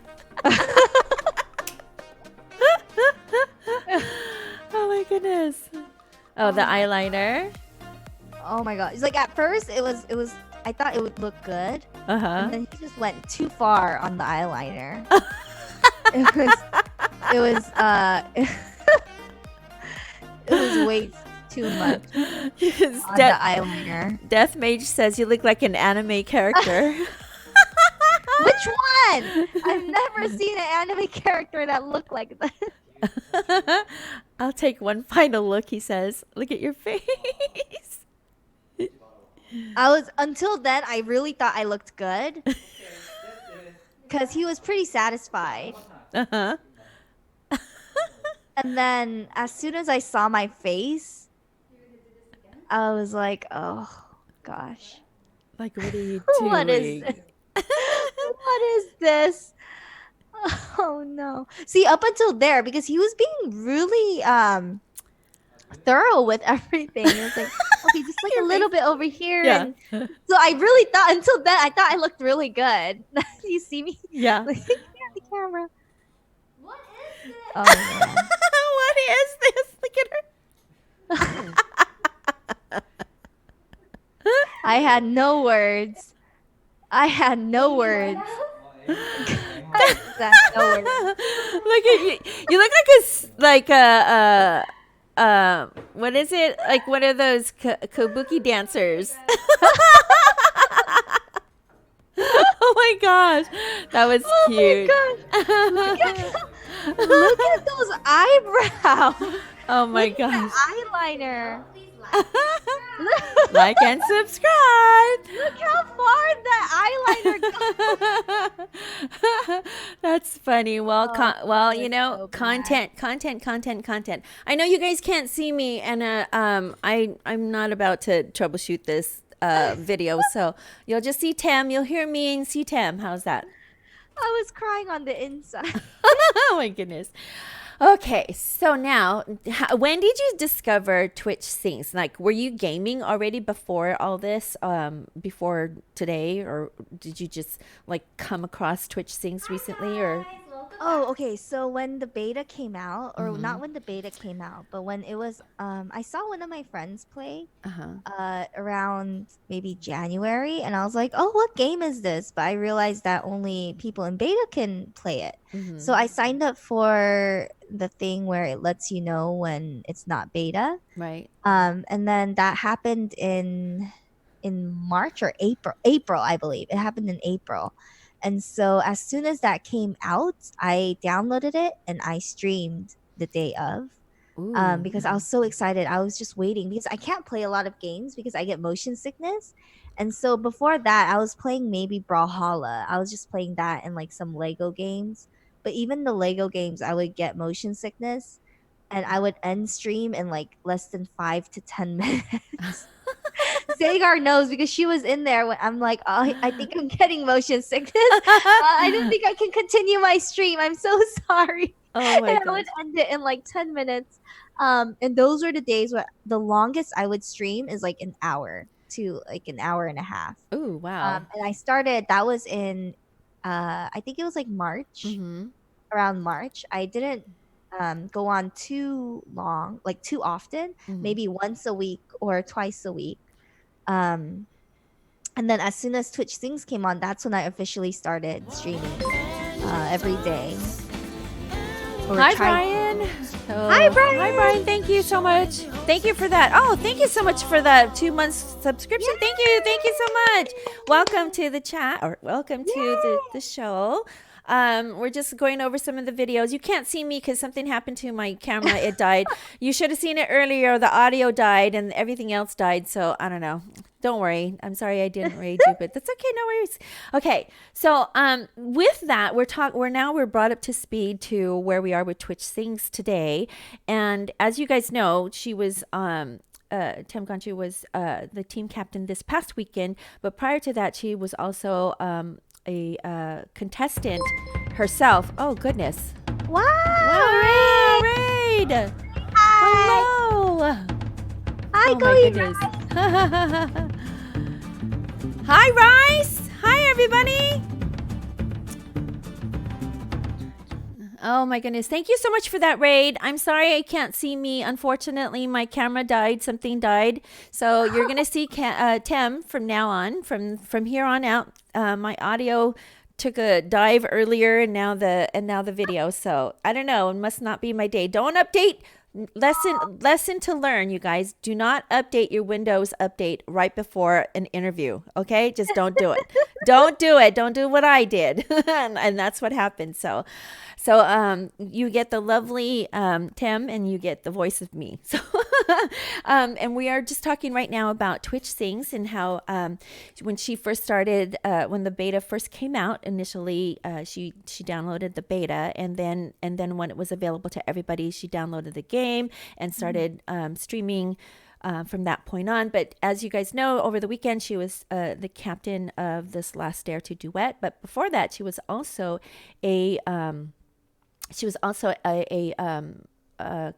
Oh my goodness. Oh, the eyeliner. Oh my god. It's like at first it was I thought it would look good. And then he just went too far on the eyeliner. it was way too much on the eyeliner. Death Mage says you look like an anime character. Which one? I've never seen an anime character that looked like that. I'll take one final look, he says. Look at your face. Until then, I really thought I looked good. Because he was pretty satisfied. And then as soon as I saw my face, I was like, oh gosh. Like, what are you doing? What is this? What is this? Oh no. See, up until there, because he was being really thorough with everything. He was like, Okay, just like a Your little face. bit over here. Yeah. And so I really thought until then I thought I looked really good. You see me Yeah. looking at the camera. What is this? Oh man. What is this? Look at her. I had no words. I had no words. No words. Look at you. You look like like what is it? Like one of those kabuki dancers. Oh my gosh, that was cute. Look at those eyebrows. Oh my Look at gosh. the eyeliner. Please like. Like and subscribe. Look how far that eyeliner goes. That's funny. Well, Oh, well, that you was know, so bad. content. I know you guys can't see me, and I'm not about to troubleshoot this video, so you'll just see Tem. You'll hear me and see Tem. How's that? I was crying on the inside. Oh my goodness. Okay, so now, when did you discover Twitch Sings? Like, were you gaming already before all this, before today, or did you just like come across Twitch Sings recently, or? Guys, welcome Oh, back. okay. So when the beta came out, or Mm-hmm. not when the beta came out, but when it was, I saw one of my friends play, Uh-huh. around maybe January, and I was like, "Oh, what game is this?" But I realized that only people in beta can play it. Mm-hmm. So I signed up for the thing where it lets you know when it's not beta. Right. And then that happened in March or April, I believe. It happened in April. And so as soon as that came out, I downloaded it and I streamed the day of. Ooh. Because I was so excited. I was just waiting because I can't play a lot of games because I get motion sickness. And so before that, I was playing maybe Brawlhalla. I was just playing that and like some Lego games. But even the Lego games, I would get motion sickness and I would end stream in like less than 5 to 10 minutes. Zagar knows because she was in there when I'm like, oh, I think I'm getting motion sickness. I don't think I can continue my stream. I'm so sorry. Oh my And I gosh. would end it in like 10 minutes. And those were the days where the longest I would stream is like an hour to like an hour and a half. Ooh, wow. And I started, that was in, I think it was like March, Mm-hmm. around March. I didn't go on too long, like too often, Mm-hmm. maybe once a week or twice a week. And then as soon as Twitch Things came on, that's when I officially started streaming every day. Or Hi, tried- Brian. Hi, Brian. Hi, Brian. Thank you so much. Thank you for that. Oh, thank you so much for the 2 months subscription. Thank you. Thank you so much. Welcome to the chat, or welcome to the show. We're just going over some of the videos. You can't see me because something happened to my camera. It died. You should have seen it earlier. The audio died and everything else died. So I don't know. Don't worry. I'm sorry I didn't rage you, but that's okay. No worries. Okay. So with that, we're brought up to speed to where we are with Twitch Sings today. And as you guys know, she was TemGongJu was the team captain this past weekend, but prior to that, she was also a contestant herself. Oh goodness! Wow. Wow, Raid! Hello! Hi, Oh my Chloe. goodness! Hi, Rice! Hi, everybody! Oh my goodness. Thank you so much for that, Raid. I'm sorry I can't see me. Unfortunately, my camera died. Something died. So you're going to see Tem from now on. From here on out. My audio took a dive earlier and now the video. So I don't know. It must not be my day. Don't update. Lesson to learn, you guys. Do not update your Windows update right before an interview. Okay? Just don't do it. Don't do it. Don't do what I did. and that's what happened. So you get the lovely Tem and you get the voice of me. So and we are just talking right now about Twitch Sings and how when she first started, when the beta first came out, initially she downloaded the beta, and then when it was available to everybody, she downloaded the game and started streaming from that point on. But as you guys know, over the weekend, she was the captain of this Last Dare to Duet. But before that, she was also a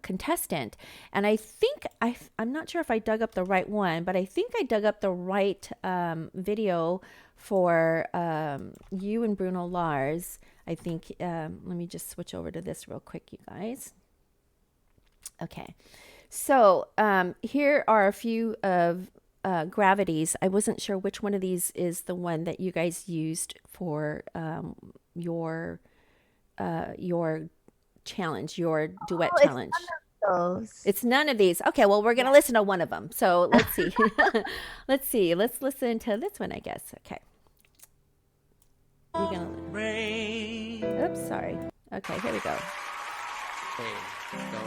contestant, and I think I'm not sure if I dug up the right one, but I think I dug up the right video for you and Bruno Lars. I think let me just switch over to this real quick, you guys. Okay, so here are a few of gravities. I wasn't sure which one of these is the one that you guys used for your challenge, your duet challenge. It's none of these. Okay, well, we're gonna listen to one of them. So let's see. Let's listen to this one, I guess. Okay. You're gonna. Oops, sorry. Okay, here we go. Okay, so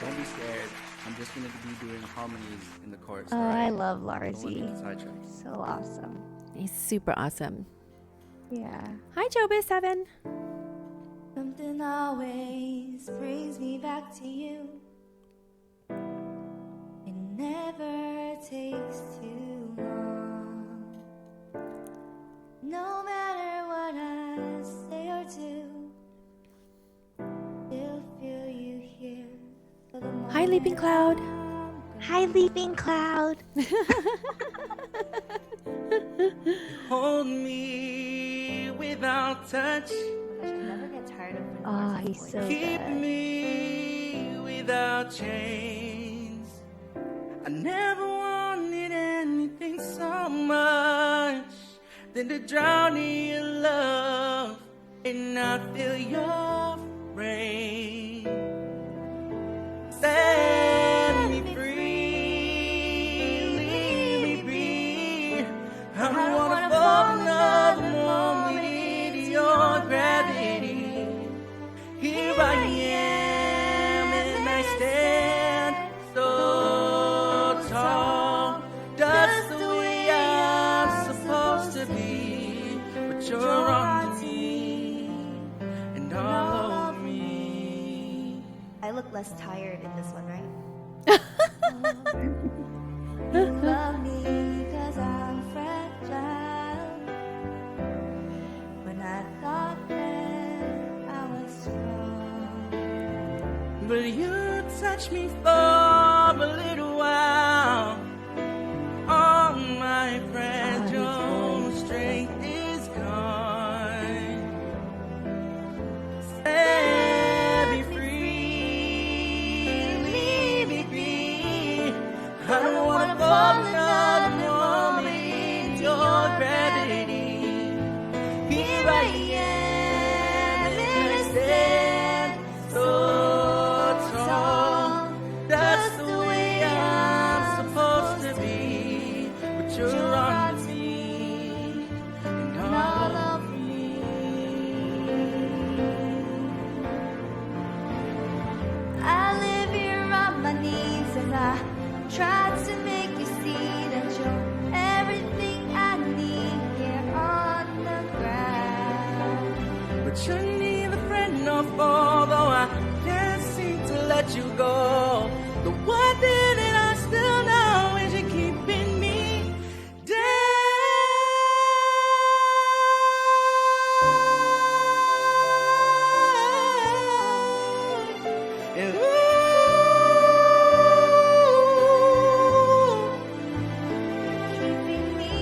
don't be scared. I'm just going to be doing harmonies in the chorus. Oh, right? I love Don't want to Larzy. get sidetracked. So awesome. He's super awesome. Yeah. Hi, Jobis7. Something always brings me back to you. It never takes too long. No matter what I say or do, still feel you here. For the Hi, Leaping Cloud. Hi, Leaping Cloud. Hold me without touch. I never get tired of Bruno Oh, Mars's he's voice. so Keep good. me without chains. I never wanted anything so much than to drown in your love and not feel your rain. Set me free, leave me be. I don't wanna fall another moment into your gravity. Here I am and I stand so tall, just the way I'm supposed to be. But you're on me and all of me. I look less tired in this one, right? You love me 'cause I'm fragile. When I thought that I was strong. But you touch me for a little while. All my fragile strength is gone. Set me free, leave me be. I don't wanna fall another moment into your gravity. Here I am and I stand so tall, just the way I'm supposed to be. But you're on me and all of me. I live here on my knees and I try to make you see that you're everything I need here on the ground. But you're neither friend nor foe, though I can't seem to let you go. The one thing that I still know is you're keeping me down. And Keeping me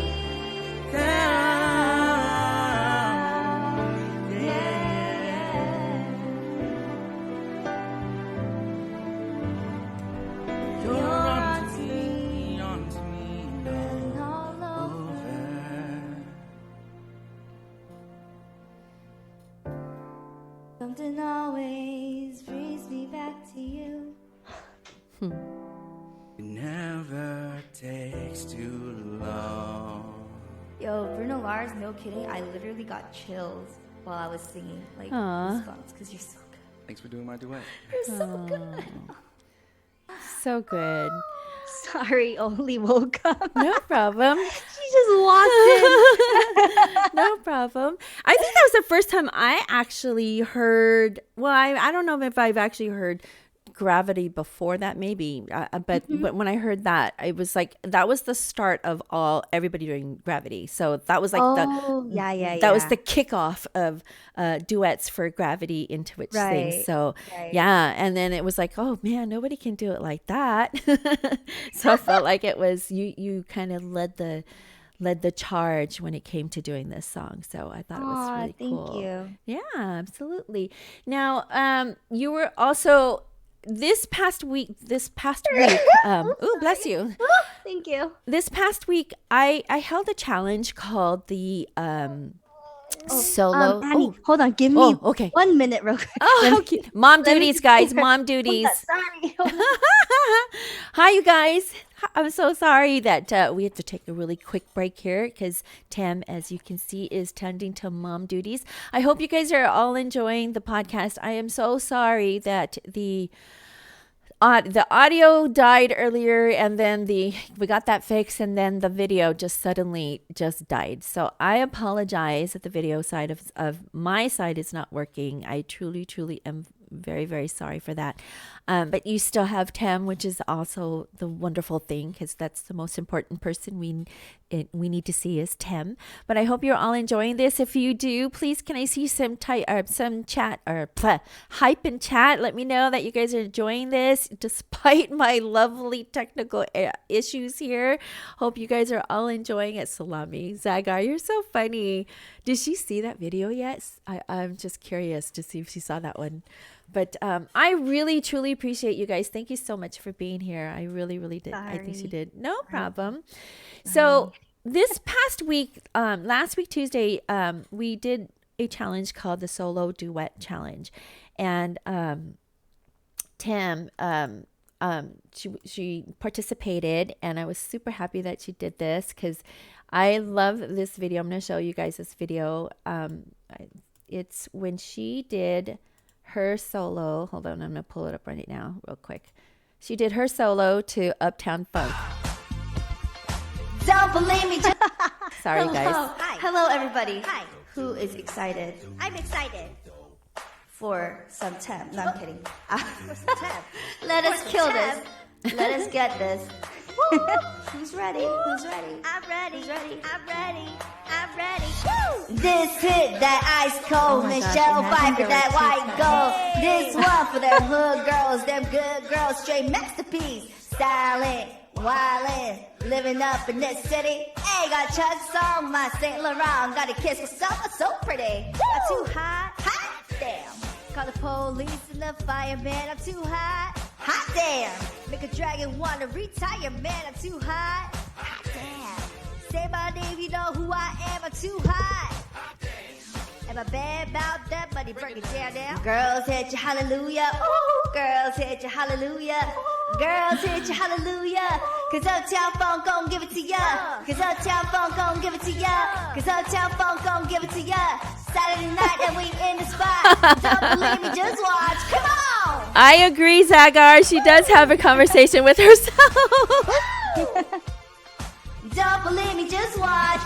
down. You're on to me, and all over. Something always brings me back to you. It never takes too long. Yo, Bruno Lars, no kidding. I literally got chills while I was singing, like Aw. goosebumps, because you're so good. Thanks for doing my duet. You're so good. So good. Sorry, only woke up. No problem. She just walked in. No problem. I think that was the first time I actually heard, well, I don't know if I've actually heard Gravity before that, maybe. But when I heard that, it was like that was the start of everybody doing Gravity. So that was like that was the kickoff of duets for Gravity into which things. So yeah, and then it was like, oh man, nobody can do it like that. So I felt like it was you kind of led the charge when it came to doing this song. So I thought it was really cool. Thank you. Yeah, absolutely. Now, you were also this past week, ooh, bless you. Thank you. This past week, I held a challenge called the solo. Annie, hold on. Give me okay. 1 minute real quick. Oh, okay. Mom duties, guys. Mom duties. Sorry. Hi, you guys. I'm so sorry that we had to take a really quick break here because Tem, as you can see, is tending to mom duties. I hope you guys are all enjoying the podcast. I am so sorry that the audio died earlier, and then we got that fixed, and then the video just suddenly died. So I apologize that the video side of my side is not working. I truly am very, very sorry for that. But you still have Tem, which is also the wonderful thing, because that's the most important person we need to see is Tem. But I hope you're all enjoying this. If you do, please can I see some chat or hype in chat? Let me know that you guys are enjoying this despite my lovely technical issues here. Hope you guys are all enjoying it. Salami, Zagar, you're so funny. Did she see that video yet? I'm just curious to see if she saw that one. But I really, truly appreciate you guys. Thank you so much for being here. I really, really did. Sorry. I think she did. No problem. So this past week, last week, Tuesday, we did a challenge called the Solo Duet Challenge. And Tem, she participated, and I was super happy that she did this because I love this video. I'm going to show you guys this video. It's when she did her solo. Hold on, I'm going to pull it up right now real quick. She did her solo to Uptown Funk. Don't believe me. Sorry, Hello. guys. Hi. Hello, everybody. Hi. Who is excited? I'm excited. For some Tem. No, I'm kidding. For some Tem. Let us kill this. Let us get this. Who's ready? Who's ready? I'm ready. Who's ready? I'm ready. I'm ready. Woo! This hit that ice cold, Michelle Pfeiffer, that white gold. This one for them hood girls, them good girls, straight masterpiece. Styling, wildin', living up in this city. Hey, got Chuck's on my Saint Laurent, got a kiss for someone so pretty. I'm too hot, hot damn. Call the police and the fireman. I'm too hot, hot damn. Make a dragon wanna retire, man. I'm too hot, hot damn. Say my name, you know who I am. I'm too hot. Am I bad about that? Buddy, break it down now. Girls hit you, hallelujah. Ooh, girls hit you, hallelujah. Girls hit you, hallelujah. Cause Uptown Funk gon' give it to ya. Cause Uptown Funk gon' give it to ya. Cause Uptown Funk gon' give it to ya. Saturday night and we in the spot. Don't believe me, just watch. Come on. I agree, Zagar. She does have a conversation with herself. Don't believe me, just watch.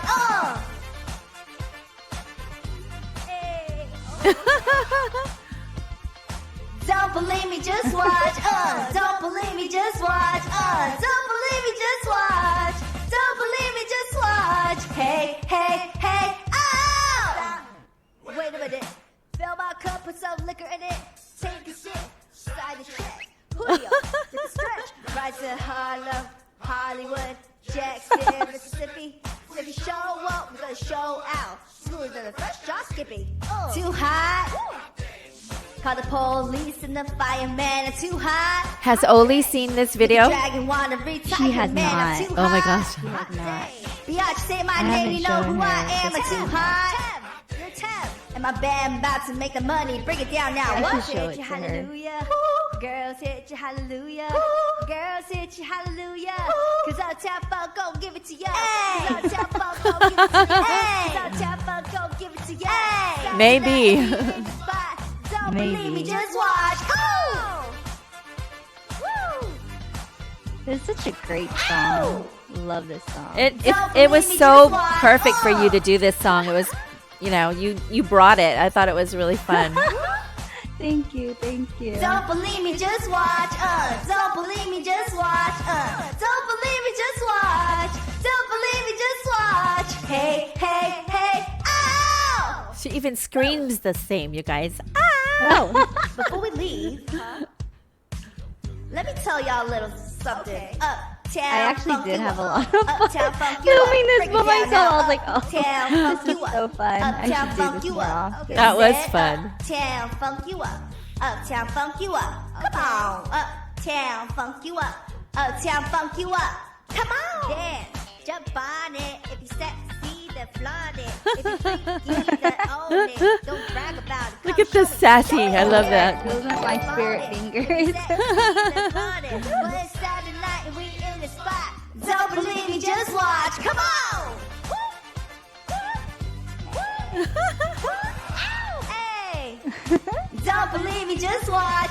Hey. Don't believe me, just watch. Don't believe me, just watch. Don't believe me, just watch. Don't believe me, just watch. Hey, hey, hey, oh! Wait a minute. Fill my cup, put some liquor in it. Take a sip, slide the check. Julio, take a stretch. Right to Harlem, Hollywood, Jackson, Mississippi. If you show up, we're gonna show out. Smoother than a fresh drop Skippy. Too hot. Call the police and the fireman. I'm too hot. Has Oli seen this video? Dragon wanna retire, She has man. I'm not. too Oh my hot. gosh. She has not. Biatch, say my I name, haven't you know shown who her I am. I'm this too one. hot. You're Tem. And my band about to make the money. Bring it down now. I What? should show Hit it you, to her. hallelujah. Girls hit you, hallelujah. Girls hit you, hallelujah. Cause Uptown Funk gon' give it to ya. Cause Uptown Funk gon' give it to ya. Cause Uptown Funk gon' give it to ya. Maybe. Don't believe me, Maybe. just watch. Oh! Woo! It's such a great song. Love this song. It was so perfect for you to do this song. It was, you brought it. I thought it was really fun. Thank you, thank you. Don't believe me, just watch. Don't believe me, just watch. Don't believe me, just watch. Don't believe me, just watch. Hey, hey, hey, ow! She even screams the same, you guys. Ow! Before we leave, let me tell y'all a little something. Uptown, I actually funk did you have a up. lot of fun Uptown, funk you up. filming this Break it by down myself. now. I was like, oh, Uptown, funk this you is up. so fun. I Uptown, should do funk this you more up. often. That was Said fun. Uptown, funk you up. Uptown, funk you up. Come on. Uptown, funk you up. Uptown, funk you up. Come on. Dance, jump on it. If you sexy, then flaunt it. If you freaky, then own it. Don't brag about it. Look at the sassy. I love that. Those are my spirit fingers. Well, it's Saturday night and we in the spot. Don't believe me, just watch. Come on. Hey. Don't believe me, just watch.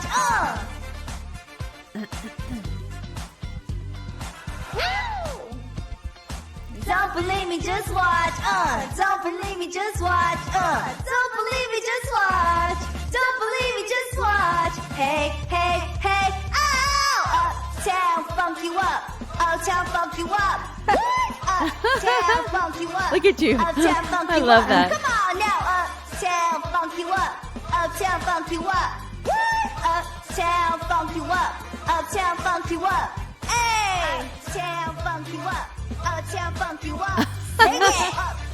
Don't believe me, just watch. Don't believe me, just watch. Don't believe me, just watch. Don't believe me, just watch. Hey, hey, hey, ow! Uptown, funk you up. Uptown, funk you up. Uptown, funk you up. Look at you. Uptown, funk I you love up. that. Come on now. Uptown, funk you up. Uptown, funk you up. Uptown, funk you up. Uptown, funk you up. Hey! Uptown, funk you up. Uptown, funk you up. Sing it.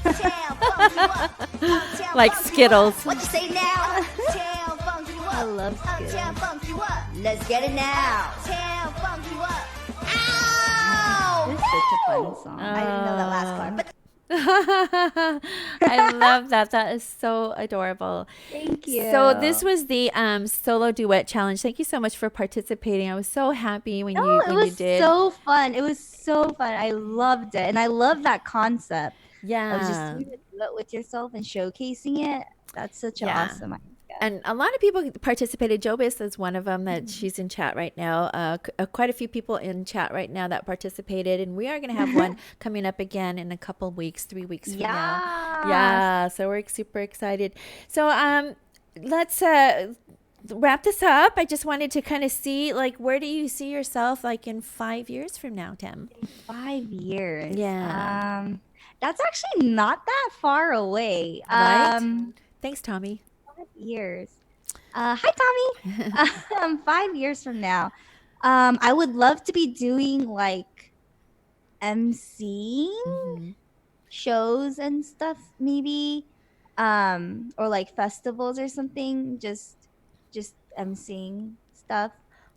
Uptown, funk you up. Uptown, Like funk you Skittles. up. What you say now? Uptown, funk you up. I love Skittles. Uptown, funk you up. Let's get it now. Uptown, funk you up. Ow! This is such a fun song. I didn't know that last part, but I love that. That is so adorable. Thank you. So this was the solo duet challenge. Thank you so much for participating. I was so happy when No, you it when was you did. so fun. It was so fun. I loved it, and I love that concept of just Yeah. doing it with yourself and showcasing it. That's such an Yeah. awesome idea. And a lot of people participated. Jobis is one of them that she's in chat right now. Quite a few people in chat right now that participated. And we are going to have one coming up again in a couple weeks, 3 weeks from now. Yeah. So we're super excited. So let's wrap this up. I just wanted to kind of see, like, where do you see yourself, like, in 5 years from now, Tim? 5 years. Yeah. That's actually not that far away. Right? Thanks, Tommy. 5 years. Hi, Tommy. 5 years from now, I would love to be doing like emceeing Mhm. shows and stuff, maybe, or like festivals or something. Just emceeing stuff.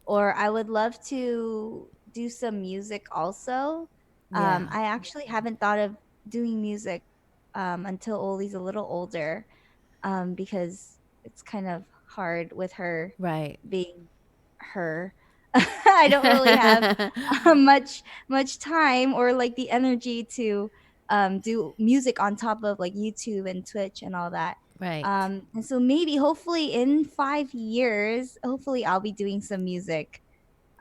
Or I would love to do some music also. Yeah. I actually haven't thought of doing music until Oli's a little older, because it's kind of hard with her Right. being her. I don't really have much time or like the energy to do music on top of like YouTube and Twitch and all that. Right. And so maybe hopefully in 5 years, hopefully I'll be doing some music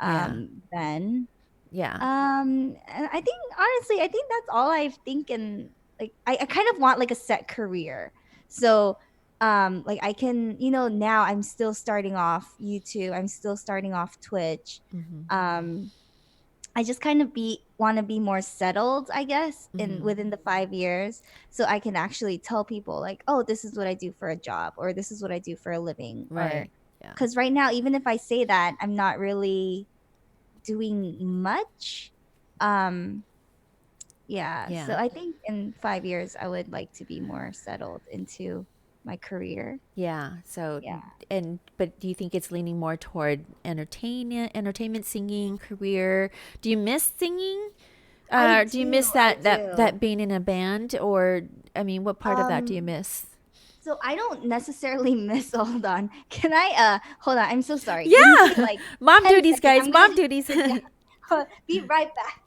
Yeah. then. Yeah. And I think honestly, I think that's all I think. And like I kind of want like a set career. So like I can, now I'm still starting off YouTube, I'm still starting off Twitch. Mhm. I just kind of want to be more settled, I guess, in Mhm. within the 5 years, so I can actually tell people like, oh, this is what I do for a job, or this is what I do for a living. Or Right. Yeah. because right now, even if I say that, I'm not really doing much. Yeah. Yeah. So I think in 5 years, I would like to be more settled into my career. Yeah. So, Yeah. but do you think it's leaning more toward entertainment, singing, career? Do you miss singing? I Do you miss do, I that do. being in a band, or I mean, what part of that do you miss? So I don't necessarily miss. Hold on. Can I? Hold on. I'm so sorry. Yeah. Give me, like, Mom 10 duties, seconds. guys. I'm Mom gonna duties. sit down. Be right back.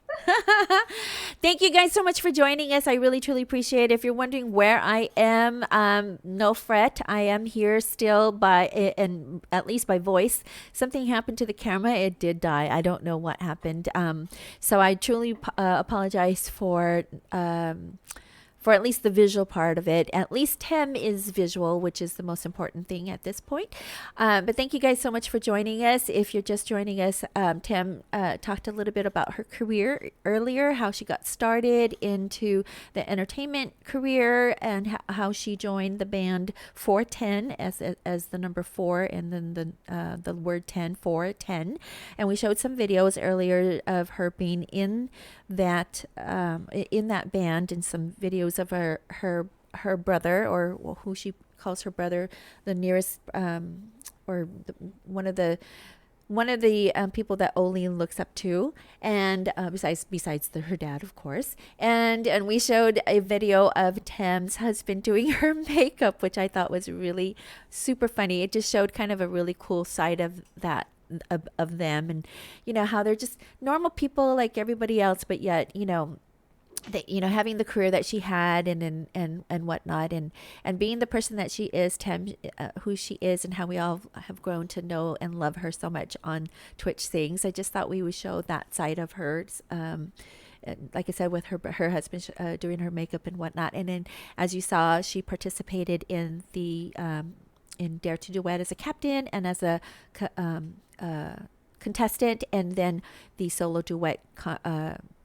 Thank you guys so much for joining us. I really, truly appreciate it. If you're wondering where I am, no fret. I am here still and at least by voice. Something happened to the camera. It did die. I don't know what happened. So I truly apologize for at least the visual part of it. At least Tem is visual, which is the most important thing at this point. But thank you guys so much for joining us. If you're just joining us, Tem talked a little bit about her career earlier, how she got started into the entertainment career, and how she joined the band 410 as the number 4, and then the word 10, 410. And we showed some videos earlier of her being in that band, and some videos of her brother, or who she calls her brother, the nearest one of the people that Oli looks up to, and besides her dad, of course. And we showed a video of Tem's husband doing her makeup, which I thought was really super funny. It just showed kind of a really cool side of that, of them, and how they're just normal people like everybody else, but yet having the career that she had, and whatnot, and being the person that she is, Tem, who she is, and how we all have grown to know and love her so much on Twitch things. I just thought we would show that side of hers. Like I said, with her husband doing her makeup and whatnot. And then, as you saw, she participated in the in Dare to Duet as a captain and as a contestant, and then the solo duet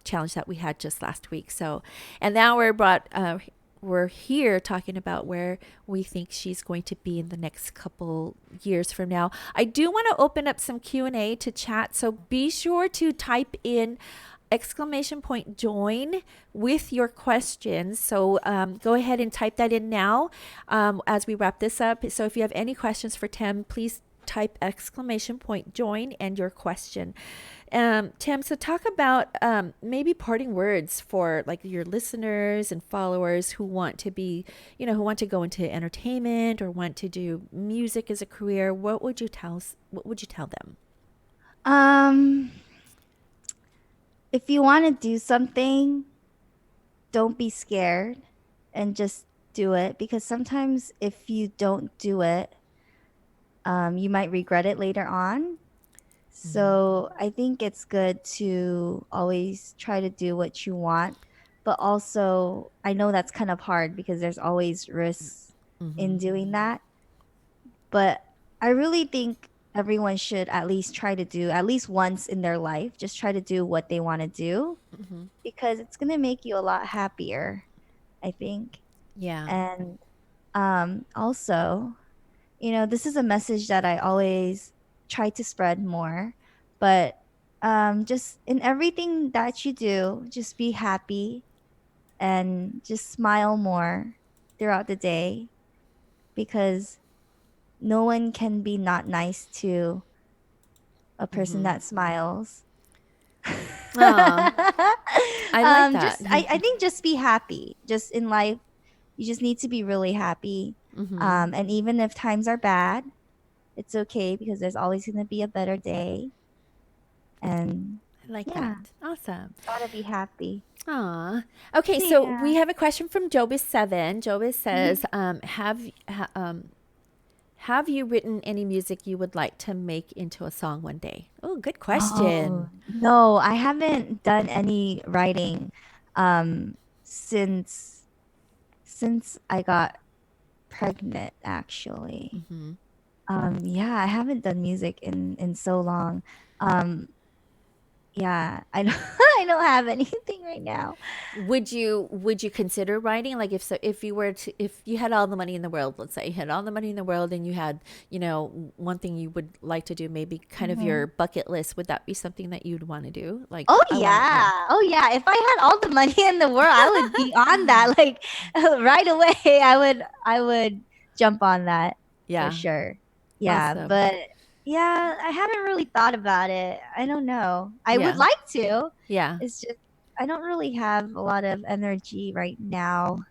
challenge that we had just last week. So, and now we're here talking about where we think she's going to be in the next couple years from now. I do want to open up some Q&A to chat, so be sure to type in !join with your questions. So go ahead and type that in now as we wrap this up. So if you have any questions for Tem, please type !join and your question. Tem, so talk about maybe parting words for like your listeners and followers who want to be, who want to go into entertainment or want to do music as a career. What would you tell them? If you want to do something, don't be scared and just do it, because sometimes if you don't do it, you might regret it later on. So I think it's good to always try to do what you want, but also I know that's kind of hard because there's always risks in doing that. But I really think everyone should at least try to do, at least once in their life, just try to do what they want to do, because it's going to make you a lot happier, I think. Yeah. And also, this is a message that I always try to spread more, but just in everything that you do, just be happy and just smile more throughout the day, because no one can be not nice to a person that smiles. Aw, I like that. I think just be happy. Just in life, you just need to be really happy. And even if times are bad, it's okay, because there's always going to be a better day. And I like yeah, that. Awesome. gotta be happy. Aw. Okay, so Yeah. we have a question from Jobis7. Jobis says, have you written any music you would like to make into a song one day? Oh, good question. No, I haven't done any writing since I got pregnant, actually. Yeah, I haven't done music in so long. Yeah, I don't I don't have anything right now. Would you consider writing? Like if you had all the money in the world, let's say you had all the money in the world, and you had, one thing you would like to do, maybe kind of your bucket list, would that be something that you'd want to do? Like, Oh yeah. Oh yeah. If I had all the money in the world, I would be on that. Like right away. I would jump on that Yeah. for sure. Yeah. Awesome. But yeah, I haven't really thought about it. I don't know. I Yeah. would like to. Yeah. It's just I don't really have a lot of energy right now.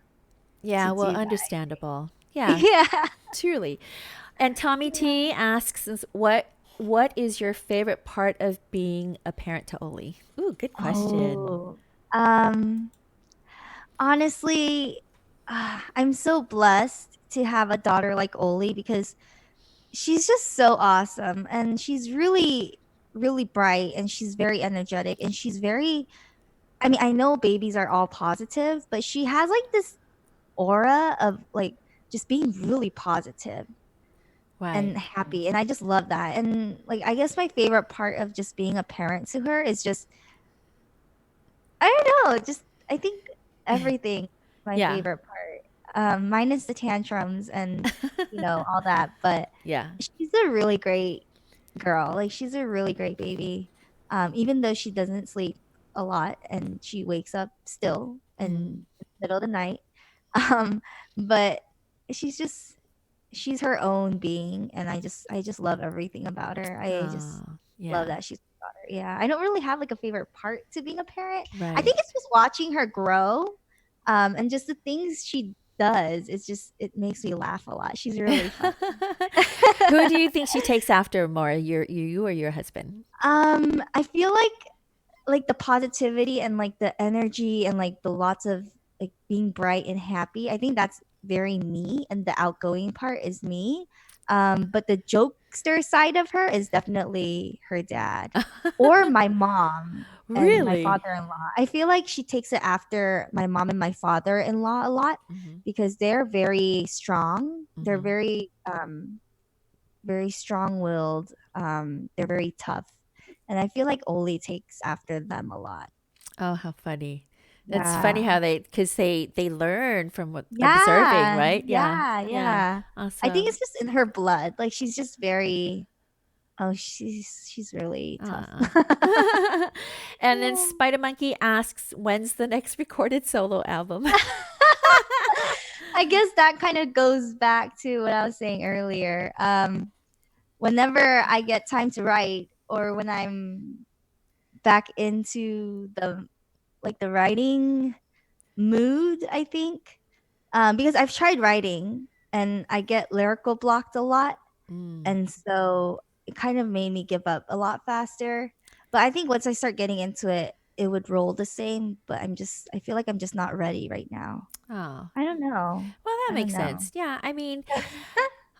Yeah, to well, do that. understandable. Yeah, Yeah. truly. And Tommy T asks us, what is your favorite part of being a parent to Oli? Ooh, good question. Oh. Honestly, I'm so blessed to have a daughter like Oli, because she's just so awesome, and she's really really bright, and she's very energetic, and she's very, I mean, I know babies are all positive, but she has like this aura of like just being really positive Right. and happy, and I just love that. And like I guess my favorite part of just being a parent to her is just I don't know, just I think everything my Yeah. favorite part. Minus the tantrums and all that, but Yeah. she's a really great girl. Like she's a really great baby. Even though she doesn't sleep a lot and she wakes up still Mm. in the middle of the night. Um, but she's just she's her own being, and I just love everything about her. I just Oh, love yeah. that she's my daughter. Yeah, I don't really have like a favorite part to being a parent. I Right. think it's just watching her grow, and just the things she does. It makes me laugh a lot. She's really fun. Who do you think she takes after more, you or your husband? I feel like the positivity and like the energy and like the lots of like being bright and happy. I think that's very me, and the outgoing part is me. But the jokester side of her is definitely her dad or my mom and my Really? father-in-law. I feel like she takes it after my mom and my father-in-law a lot Mm-hmm. because they're very strong. They're Mm-hmm. very strong-willed. They're very tough. And I feel like Oli takes after them a lot. Oh, how funny. That's funny Yeah. how because they learn from what observing, Yeah. right? Yeah. Yeah. Yeah. Yeah. I think Awesome. it's just in her blood. Like she's just very she's really tough. Ah. And then Spider Monkey asks, when's the next recorded solo album? I guess that kind of goes back to what I was saying earlier. Whenever I get time to write or when I'm back into the writing mood, I think. Because I've tried writing and I get lyrical blocked a lot. Mm. And so it kind of made me give up a lot faster. But I think once I start getting into it, it would roll the same. But I feel like I'm just not ready right now. Oh, I don't know. well, that I don't makes know. sense. Yeah. I mean,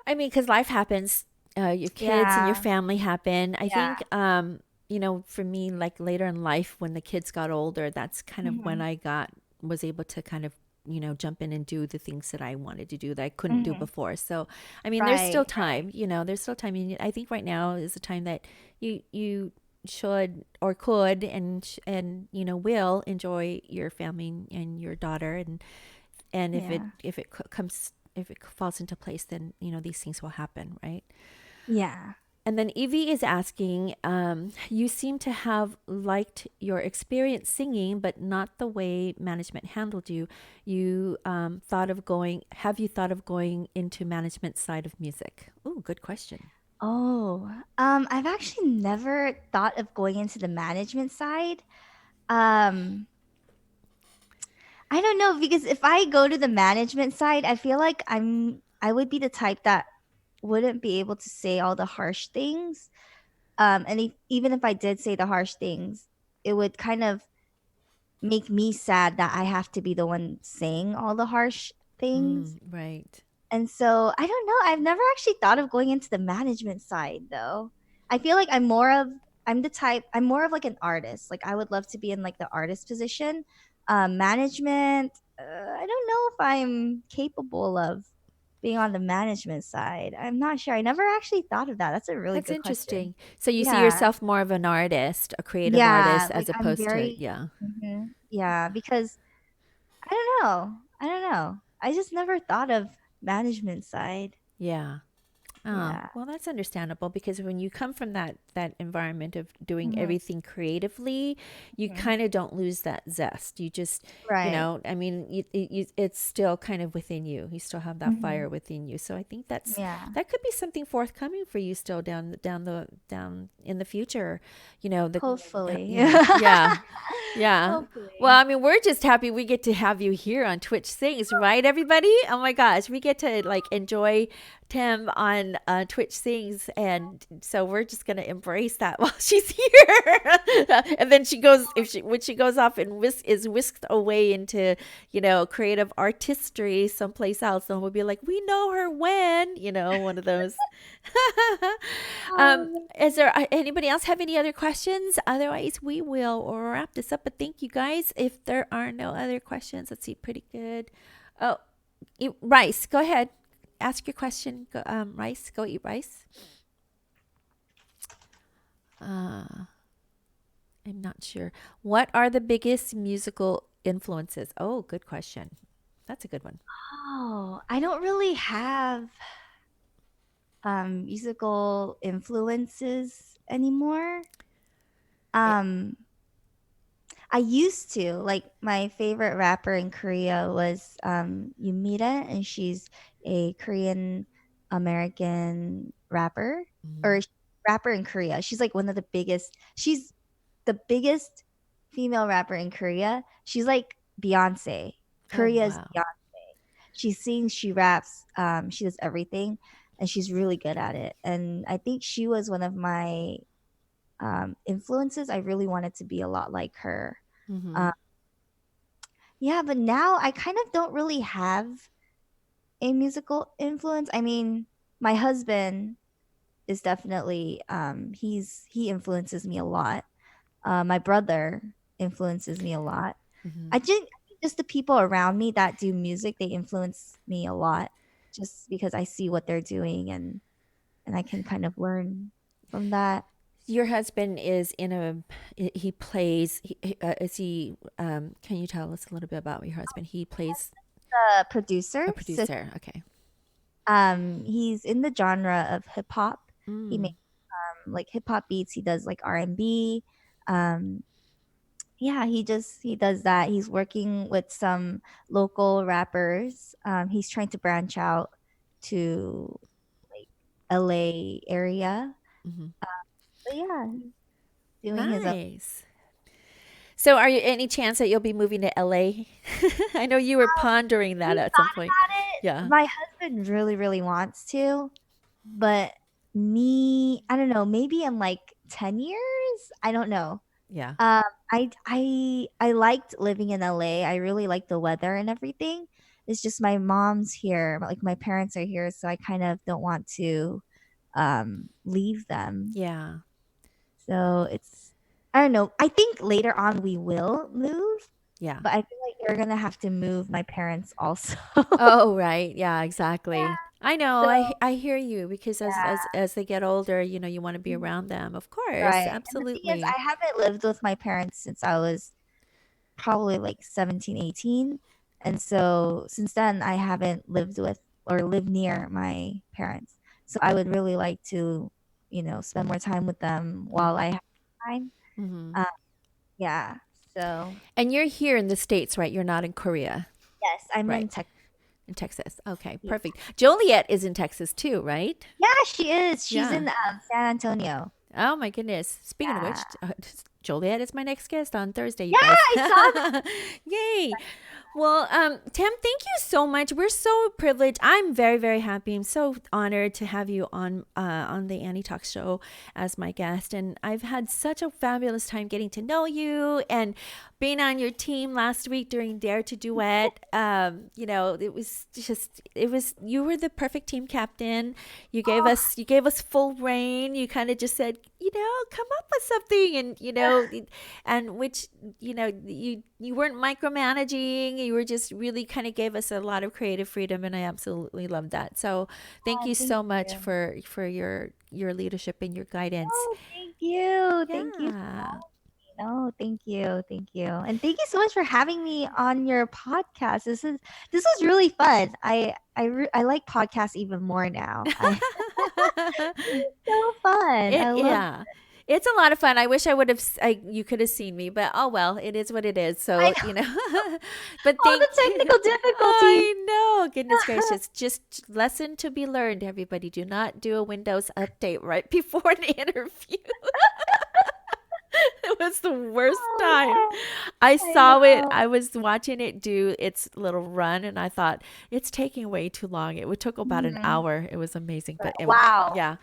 because life happens, your kids and your Yeah. family happen. I Yeah. think, for me, like later in life, when the kids got older, that's kind of when Hmm. was able to kind of, jump in and do the things that I wanted to do that I couldn't do Hmm. before. So, I mean, there's still Right. time, there's still time. And I think right now is the time that you should or could and will enjoy your family and your daughter, and Yeah. if it falls into place, then these things will happen, right? Yeah. And then Evie is asking, you seem to have liked your experience singing, but not the way management handled you. Have you thought of going into management side of music? Oh, good question. Oh, I've actually never thought of going into the management side. Um, I don't know because if I go to the management side, I feel like I would be the type that wouldn't be able to say all the harsh things. And even if I did say the harsh things, it would kind of make me sad that I have to be the one saying all the harsh things. Right. And so I don't know. I've never actually thought of going into the management side though. I feel like I'm more of like an artist. Like I would love to be in like the artist position. Management, I don't know if I'm capable of being on the management side. I'm not sure. I never actually thought of that. That's a really That's good question. interesting. So you see Yeah. yourself more of an artist, a creative Yeah, artist, like as I'm opposed to, very yeah. yeah, because I don't know. I don't know. I just never thought of management side. Yeah. Oh, Yeah. well, that's understandable because when you come from that environment of doing Mhm. everything creatively, you Mhm. kind of don't lose that zest. You just, Right. I mean, it's still kind of within you. You still have that fire Mhm. within you. So I think Yeah. that could be something forthcoming for you still down in the future. Hopefully. Yeah. Yeah. Well, Hopefully. I mean, we're just happy we get to have you here on Twitch Sings, right, everybody? Oh my gosh, we get to like enjoy Tim on Twitch Sings, and so we're just gonna embrace that while she's here. And then she goes when she goes off and is whisked away into creative artistry someplace else, and we'll be like, we know her when one of those. Um, Is there anybody else have any other questions? Otherwise, we will wrap this up. But thank you guys. If there are no other questions, let's see. Pretty good. Oh, eat rice. Go ahead. Ask your question. Go, rice. Go eat rice. Uh, I'm not sure. What are the biggest musical influences? Oh, good question. That's a good one. Oh, I don't really have musical influences anymore. Eh, Um, I used to like my favorite rapper in Korea was Yumira, and she's a Korean American rapper mhm. or rapper in Korea. She's like one of the biggest. She's the biggest female rapper in Korea. She's like Beyonce. Oh, Korea's wow. Beyonce. She sings, she raps, she does everything, and she's really good at it. And I think she was one of my influences. I really wanted to be a lot like her. Mm-hmm. Um, yeah, but now I kind of don't really have a musical influence. I mean, my husband is definitely he influences me a lot. My brother influences me a lot. Mm-hmm. I think just the people around me that do music, they influence me a lot just because I see what they're doing and I can kind of learn from that. Your husband is in a, he plays, is he, can you tell us a little bit about your husband? He plays The producer, a so producer. Okay. he's in the genre of hip hop. He Mm, makes like hip hop beats. He does like R&B. Um, yeah, he does that. He's working with some local rappers. He's trying to branch out to like LA area. hmm. But yeah, he's doing his up. Nice. So, are you any chance that you'll be moving to LA? I know you were pondering that We at some thought point. about it. Yeah. My husband really, really wants to, but me, I don't know, maybe in like 10 years? I don't know. Yeah. Um, I liked living in LA. I really like the weather and everything. It's just my mom's here, like my parents are here, so I kind of don't want to leave them. Yeah. So it's I don't know. I think later on we will move, Yeah. but I feel like you're gonna have to move my parents also. Oh, right. Yeah, Yeah. exactly. I know. So I hear you because yeah. as they get older, you want to be around them. Of course. Right. And the thing is, Absolutely. I haven't lived with my parents since I was probably like 17, 18. And so since then, I haven't lived with or lived near my parents. So I would really like to, spend more time with them while I have time. Mm-hmm. Uh, yeah. So And you're here in the States, right? You're not in Korea, yes, I'm right? in Texas. In Texas. Okay, perfect. Joliet is in Texas too, right? Yeah, she is. She's Yeah. in San Antonio. Oh my goodness. Speaking of which, Yeah. Joliet is my next guest on Thursday, you Yeah, guys. I saw that. Yay. Well, Tim, thank you so much. We're so privileged. I'm very, very happy. I'm so honored to have you on the Annie Talk show as my guest. And I've had such a fabulous time getting to know you and being on your team last week during Dare to Duet. You were the perfect team captain. You gave us full reign. You kind of just said, come up with something, and and which you weren't micromanaging. You were just really kind of gave us a lot of creative freedom, and I absolutely love that. So thank Oh, you thank so much you. for your leadership and your guidance. Oh, thank you. Thank you. Yeah. Oh, thank you. Thank you. And thank you so much for having me on your podcast. This was really fun. I like podcasts even more now. It's so fun. I love Yeah. It's a lot of fun. I wish I would have you could have seen me, but oh well, it is what it is. I So, know but all the thank technical difficulties. I know. Goodness gracious. Just lesson to be learned, everybody. Do not do a Windows update right before an interview. It was the worst time. Oh, I yeah. I saw it. know. I was watching it do its little run, and I thought it's taking way too long. It would took about an Mhm. hour. It was amazing, but Wow. yeah.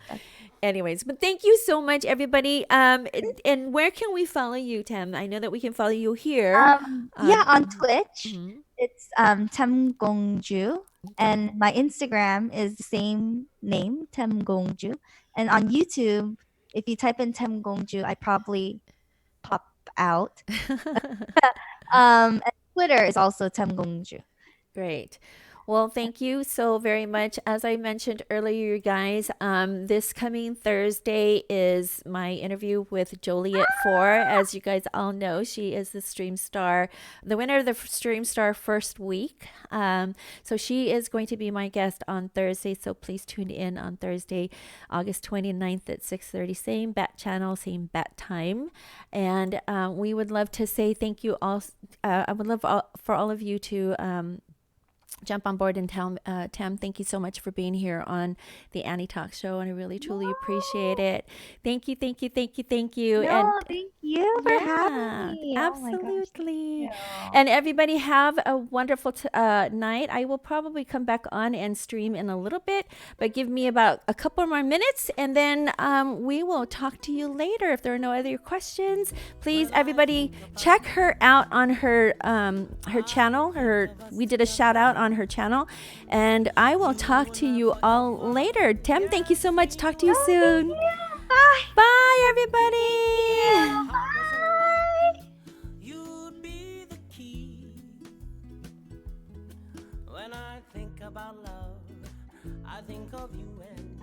Anyways, but thank you so much, everybody. And where can we follow you, Tim? I know that we can follow you here. Yeah, Um, on Twitch, mhm. it's TemGongJu, and my Instagram is the same name, TemGongJu. And on YouTube, if you type in TemGongJu, I probably pop out. And Twitter is also TemGongJu. Great. Well, thank you so very much. As I mentioned earlier, you guys, this coming Thursday is my interview with Joliet 4. As you guys all know, she is the Stream Star, the winner of the Stream Star first week. So she is going to be my guest on Thursday. So please tune in on Thursday, August 29th at 6:30, same bat channel, same bat time. And we would love to say thank you all. I would love for all of you to jump on board and tell Tem, thank you so much for being here on the Annie Talk Show, and I really truly appreciate it. Thank you, thank you, thank you, thank you. No, thank you for having me. Oh my gosh, absolutely. thank you. And everybody have a wonderful night. I will probably come back on and stream in a little bit, but give me about a couple more minutes, and then we will talk to you later. If there are no other questions, please everybody check her out on her channel. We did a shout out on her channel, and I will talk to you all later. Tem, thank you so much. Talk to you soon. Bye. Bye, everybody. Bye. You'd be the key. When I think about love, I think of you and